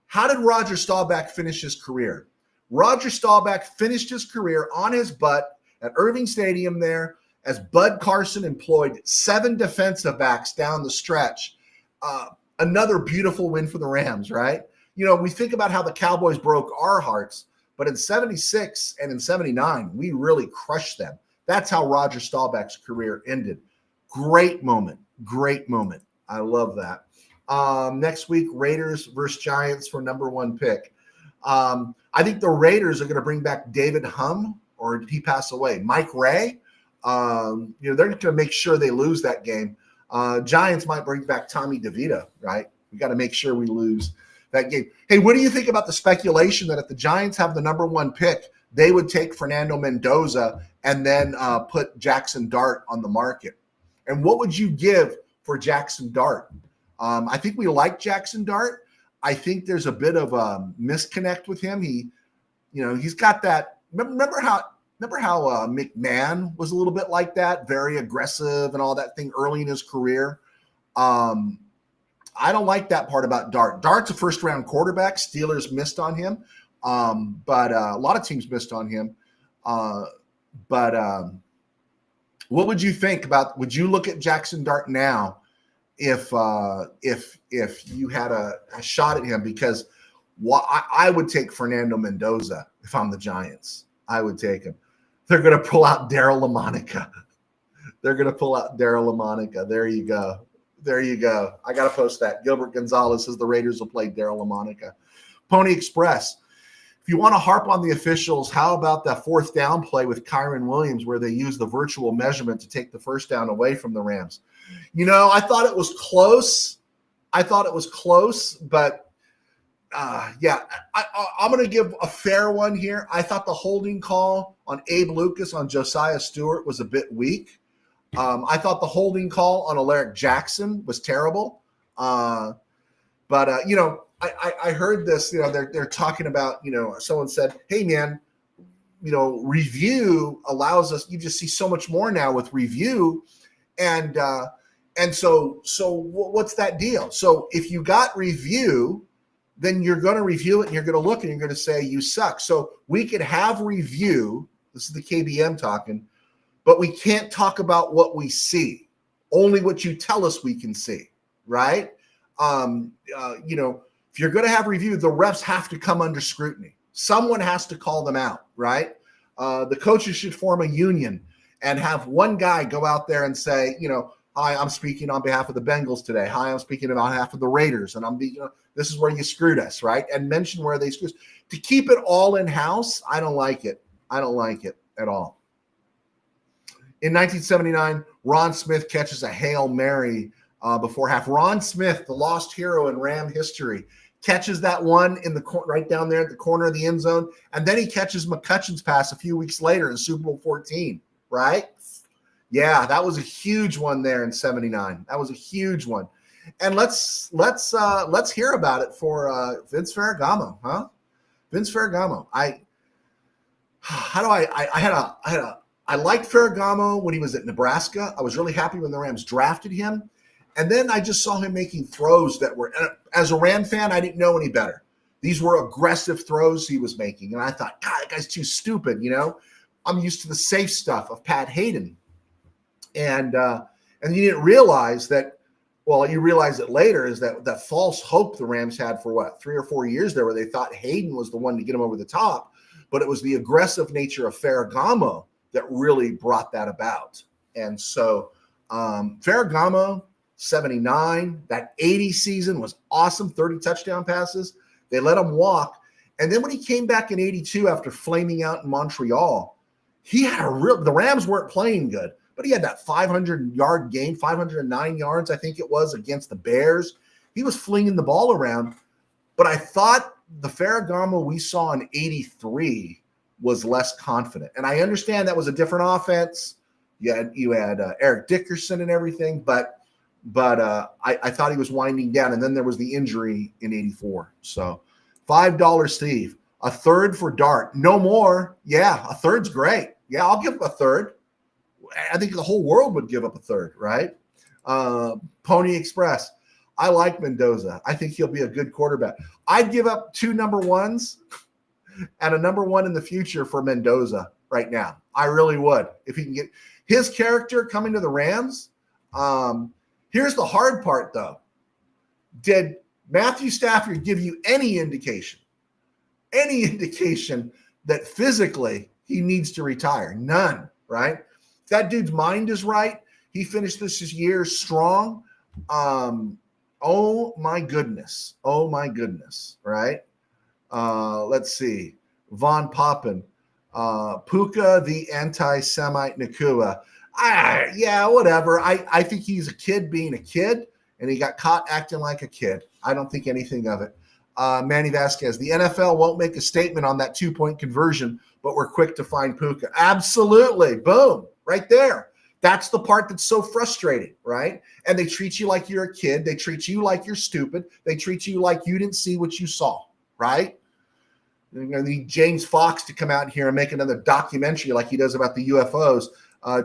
how did Roger Staubach finish his career? Roger Staubach finished his career on his butt at Irving Stadium there as Bud Carson employed 7 defensive backs down the stretch. Another beautiful win for the Rams, right? You know, we think about how the Cowboys broke our hearts, but in 76 and in 79, we really crushed them. That's how Roger Staubach's career ended. Great moment. Great moment. I love that. Next week, Raiders versus Giants for number 1 pick. I think the Raiders are going to bring back David Humm, or did he pass away? Mike Ray. They're going to make sure they lose that game. Giants might bring back Tommy DeVito, right? We got to make sure we lose that game. Hey, what do you think about the speculation that if the Giants have the number 1 pick, they would take Fernando Mendoza and then put Jackson Dart on the market? And what would you give for Jackson Dart? I think we like Jackson Dart. I think there's a bit of a misconnect with him. He's got that. Remember how McMahon was a little bit like that, very aggressive and all that thing early in his career. I don't like that part about Dart. Dart's a first-round quarterback. Steelers missed on him, but a lot of teams missed on him. What would you think about? Would you look at Jackson Dart now if you had a shot at him? Because I would take Fernando Mendoza if I'm the Giants. I would take him. They're going to pull out Darryl LaMonica. There you go. I got to post that. Gilbert Gonzalez says the Raiders will play Darryl LaMonica. Pony Express. If you want to harp on the officials, how about that 4th down play with Kyron Williams where they used the virtual measurement to take the first down away from the Rams? I thought it was close. But I'm going to give a fair one here. I thought the holding call on Abe Lucas on Josiah Stewart was a bit weak. I thought the holding call on Alaric Jackson was terrible. I heard this, they're talking about, someone said, hey man, review allows us, you just see so much more now with review. And so what's that deal? So if you got review, then you're going to review it and you're going to look and you're going to say you suck. So we could have review. This is the KBM talking, but we can't talk about what we see, only what you tell us we can see. Right. If you're going to have review, the refs have to come under scrutiny. Someone has to call them out. Right. The coaches should form a union and have one guy go out there and say, hi, I'm speaking on behalf of the Bengals today. Hi, I'm speaking on behalf of the Raiders. And this is where you screwed us, right? And mention where they screwed us. To keep it all in-house, I don't like it. I don't like it at all. In 1979, Ron Smith catches a Hail Mary before half. Ron Smith, the lost hero in Ram history, catches that one in the right down there at the corner of the end zone. And then he catches McCutcheon's pass a few weeks later in Super Bowl 14, right? Yeah, that was a huge one there in 79. That was a huge one. And let's hear about it for Vince Ferragamo, huh? Vince Ferragamo. I liked Ferragamo when he was at Nebraska. I was really happy when the Rams drafted him. And then I just saw him making throws that were, as a Ram fan, I didn't know any better. These were aggressive throws he was making. And I thought, God, that guy's too stupid, I'm used to the safe stuff of Pat Hayden. And you didn't realize that, well, you realize it later, is that false hope the Rams had for 3 or 4 years there where they thought Hayden was the one to get him over the top. But it was the aggressive nature of Ferragamo that really brought that about. And so Ferragamo, 79, that 80 season was awesome, 30 touchdown passes. They let him walk. And then when he came back in 82 after flaming out in Montreal, he had the Rams weren't playing good. But he had that 500-yard game, 509 yards, I think it was, against the Bears. He was flinging the ball around. But I thought the Ferragamo we saw in 83 was less confident. And I understand that was a different offense. You had Eric Dickerson and everything, but I thought he was winding down. And then there was the injury in 84. So $5, Steve. A third for Dart. No more. Yeah, a third's great. Yeah, I'll give up a third. I think the whole world would give up a third, right? Pony Express. I like Mendoza. I think he'll be a good quarterback. I'd give up 2 number ones and a number 1 in the future for Mendoza right now. I really would. If he can get his character coming to the Rams. Here's the hard part, though. Did Matthew Stafford give you any indication that physically he needs to retire? None, right? If that dude's mind is right, he finished this year strong. Oh my goodness, right? Let's see. Von Poppen, Puka the anti-Semite Nakua. Yeah, whatever. I think he's a kid being a kid, and he got caught acting like a kid. I don't think anything of it. Manny Vasquez, the NFL won't make a statement on that 2-point conversion, but we're quick to find Puka. Absolutely. Boom. Right there. That's the part that's so frustrating, right? And they treat you like you're a kid. They treat you like you're stupid. They treat you like you didn't see what you saw, right? I need James Fox to come out here and make another documentary like he does about the UFOs,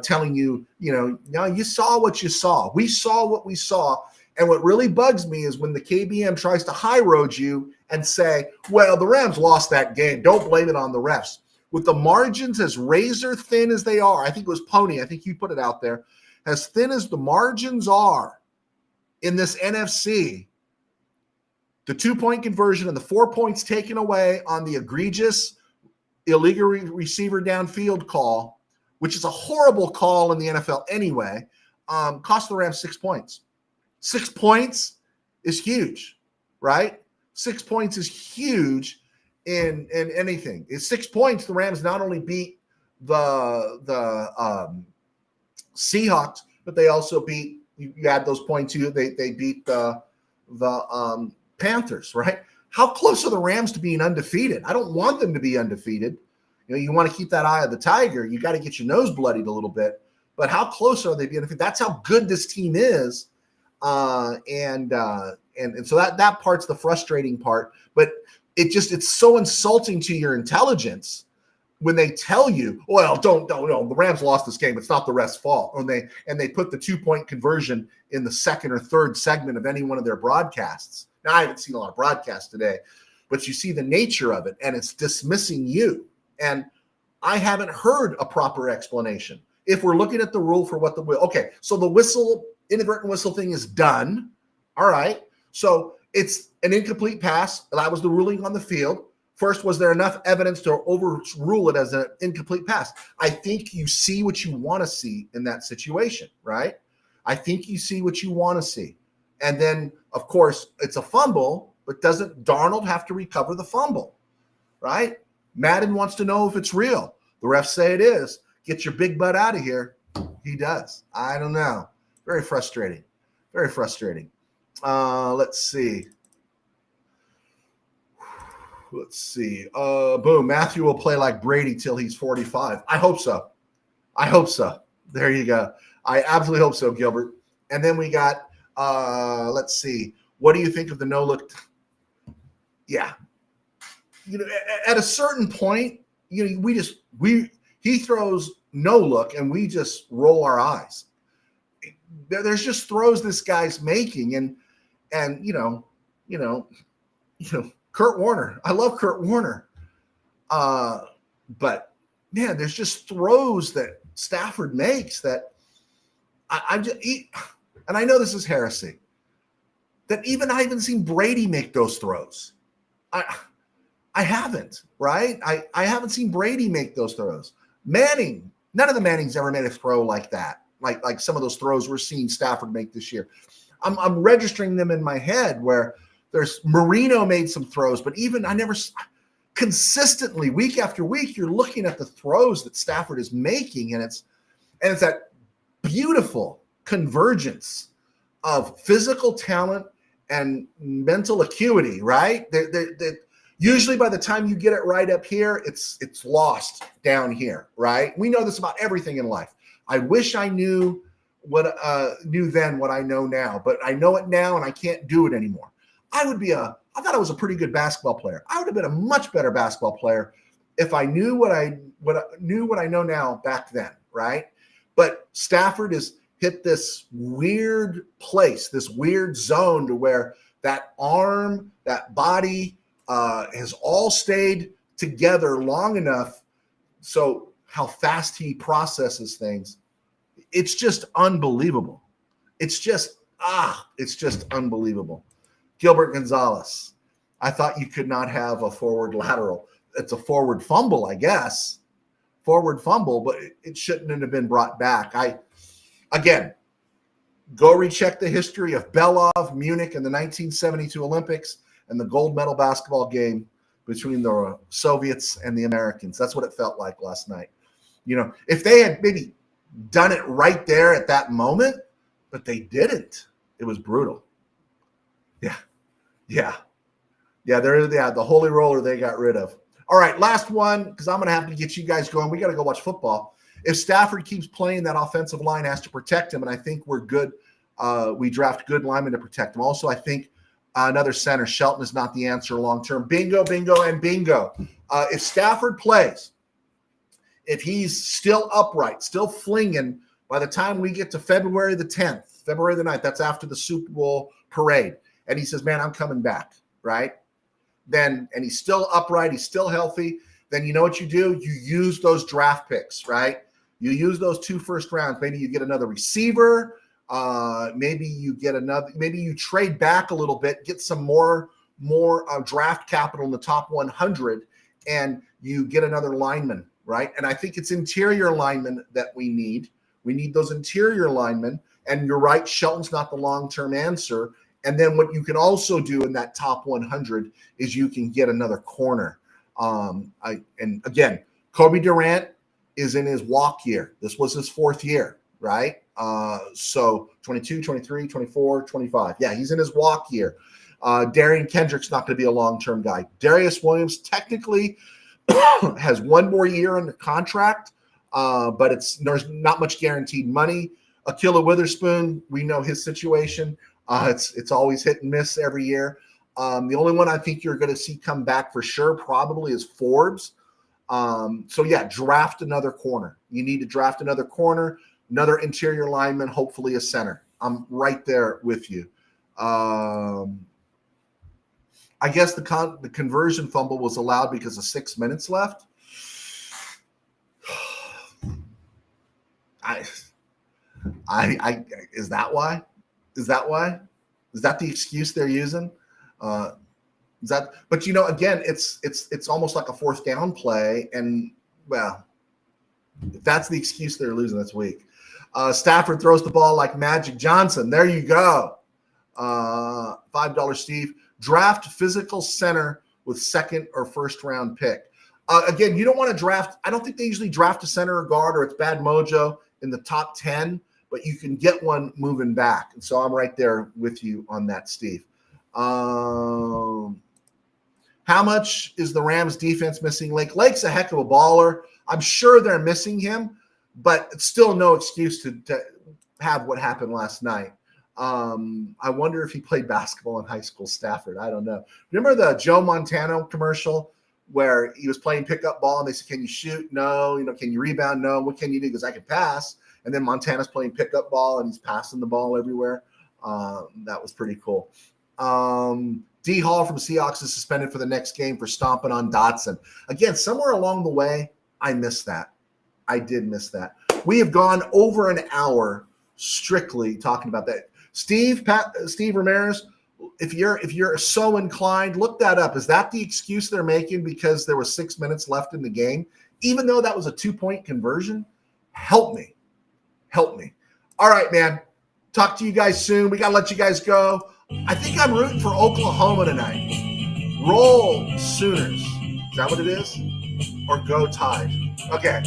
telling you, no, you saw what you saw. We saw what we saw. And what really bugs me is when the KBM tries to high road you and say, well, the Rams lost that game. Don't blame it on the refs. With the margins as razor thin as they are, I think it was Pony, I think you put it out there, as thin as the margins are in this NFC, the 2-point conversion and the 4 points taken away on the egregious illegal receiver downfield call, which is a horrible call in the NFL anyway, cost the Rams 6 points. 6 points is huge, right? 6 points is huge in anything. It's 6 points. The Rams not only beat the Seahawks, but they also beat, you add those points too, they beat the Panthers, right? How close are the Rams to being undefeated? I don't want them to be undefeated. You want to keep that eye of the tiger. You got to get your nose bloodied a little bit. But how close are they being undefeated? That's how good this team is. And so that part's the frustrating part. But it's so insulting to your intelligence when they tell you, well, don't, the Rams lost this game. It's not the refs' fault. And they put the 2-point conversion in the second or third segment of any one of their broadcasts. Now, I haven't seen a lot of broadcasts today, but you see the nature of it, and it's dismissing you. And I haven't heard a proper explanation. If we're looking at the rule for what so the inadvertent whistle thing is done. All right. So it's an incomplete pass. That was the ruling on the field. First, was there enough evidence to overrule it as an incomplete pass? I think you see what you want to see in that situation, right? I think you see what you want to see. And then, of course, it's a fumble, but doesn't Darnold have to recover the fumble, right? Madden wants to know if it's real. The refs say it is. Get your big butt out of here. He does. I don't know. Very frustrating. Very frustrating. Let's see. Boom. Matthew will play like Brady till he's 45. I hope so. There you go. I absolutely hope so, Gilbert. And then we got, let's see. What do you think of the no-look? Yeah. At a certain point, he throws no look and we just roll our eyes. There's just throws this guy's making, and Kurt Warner. I love Kurt Warner, but man, there's just throws that Stafford makes that and I know this is heresy, that even I haven't seen Brady make those throws. I haven't, right? I haven't seen Brady make those throws. Manning, none of the Mannings ever made a throw like that, like some of those throws we're seeing Stafford make this year. I'm registering them in my head where there's Marino made some throws, but even I never consistently week after week, you're looking at the throws that Stafford is making, and it's that beautiful convergence of physical talent and mental acuity, right? Usually by the time you get it right up here, it's lost down here, right? We know this about everything in life. I wish I knew then what I know now, but I know it now and I can't do it anymore. I thought I was a pretty good basketball player. I would have been a much better basketball player if I knew what I know now back then, right? But Stafford has hit this weird place, this weird zone to where that arm, that body has all stayed together long enough. So how fast he processes things, it's just unbelievable. It's just unbelievable. Gilbert Gonzalez, I thought you could not have a forward lateral. It's a forward fumble, I guess. Forward fumble, but it shouldn't have been brought back. Again, go recheck the history of Belov, Munich, in the 1972 Olympics and the gold medal basketball game between the Soviets and the Americans. That's what it felt like last night. You know, if they had maybe done it right there at that moment, but they didn't. It was brutal. Yeah, the holy roller they got rid of. All right, last one, because I'm going to have to get you guys going. We got to go watch football. If Stafford keeps playing, that offensive line has to protect him, and I think we're good. We draft good linemen to protect him. Also, I think another center, Shelton, is not the answer long-term. Bingo, bingo, and bingo. If Stafford plays, if he's still upright, still flinging, by the time we get to February the 10th, February the 9th, that's after the Super Bowl parade, and he says, man, I'm coming back, right? And he's still upright, he's still healthy, then you know what you do? You use those draft picks, right? You use those 2 first rounds. Maybe you get another receiver. Maybe you trade back a little bit, get some more draft capital in the top 100, and you get another lineman, right? And I think it's interior linemen that we need. We need those interior linemen. And you're right, Shelton's not the long-term answer. And then what you can also do in that top 100 is you can get another corner. And again, Kobe Durant is in his walk year. This was his 4th year, right? So 22, 23, 24, 25. Yeah, he's in his walk year. Darian Kendrick's not going to be a long-term guy. Darius Williams technically has 1 more year under contract, but there's not much guaranteed money. Akilla Witherspoon, we know his situation. It's always hit and miss every year. The only one I think you're going to see come back for sure probably is Forbes. So yeah, draft another corner. You need to draft another corner, another interior lineman, hopefully a center. I'm right there with you. I guess the conversion fumble was allowed because of 6 minutes left. Is that why? Is that the excuse they're using? But again, it's almost like a 4th down play, and well, if that's the excuse they're losing, that's weak. Stafford throws the ball like Magic Johnson. There you go. $5 Steve. Draft physical center with 2nd or 1st round pick. Again, you don't want to draft. I don't think they usually draft a center or guard, or it's bad mojo in the top 10. But you can get one moving back. And so I'm right there with you on that, Steve. How much is the Rams defense missing Lake? Lake's a heck of a baller. I'm sure they're missing him, but it's still no excuse to have what happened last night. I wonder if he played basketball in high school, Stafford. I don't know. Remember the Joe Montana commercial where he was playing pickup ball and they said, can you shoot? No. Can you rebound? No. What can you do? Because I can pass. And then Montana's playing pickup ball and he's passing the ball everywhere. That was pretty cool. D. Hall from Seahawks is suspended for the next game for stomping on Dotson. Again, somewhere along the way, I missed that. I did miss that. We have gone over an hour strictly talking about that. Steve Ramirez, if you're so inclined, look that up. Is that the excuse they're making because there was 6 minutes left in the game? Even though that was a 2-point conversion? Help me. All right, man. Talk to you guys soon. We got to let you guys go. I think I'm rooting for Oklahoma tonight. Roll Sooners. Is that what it is? Or go Tide? Okay.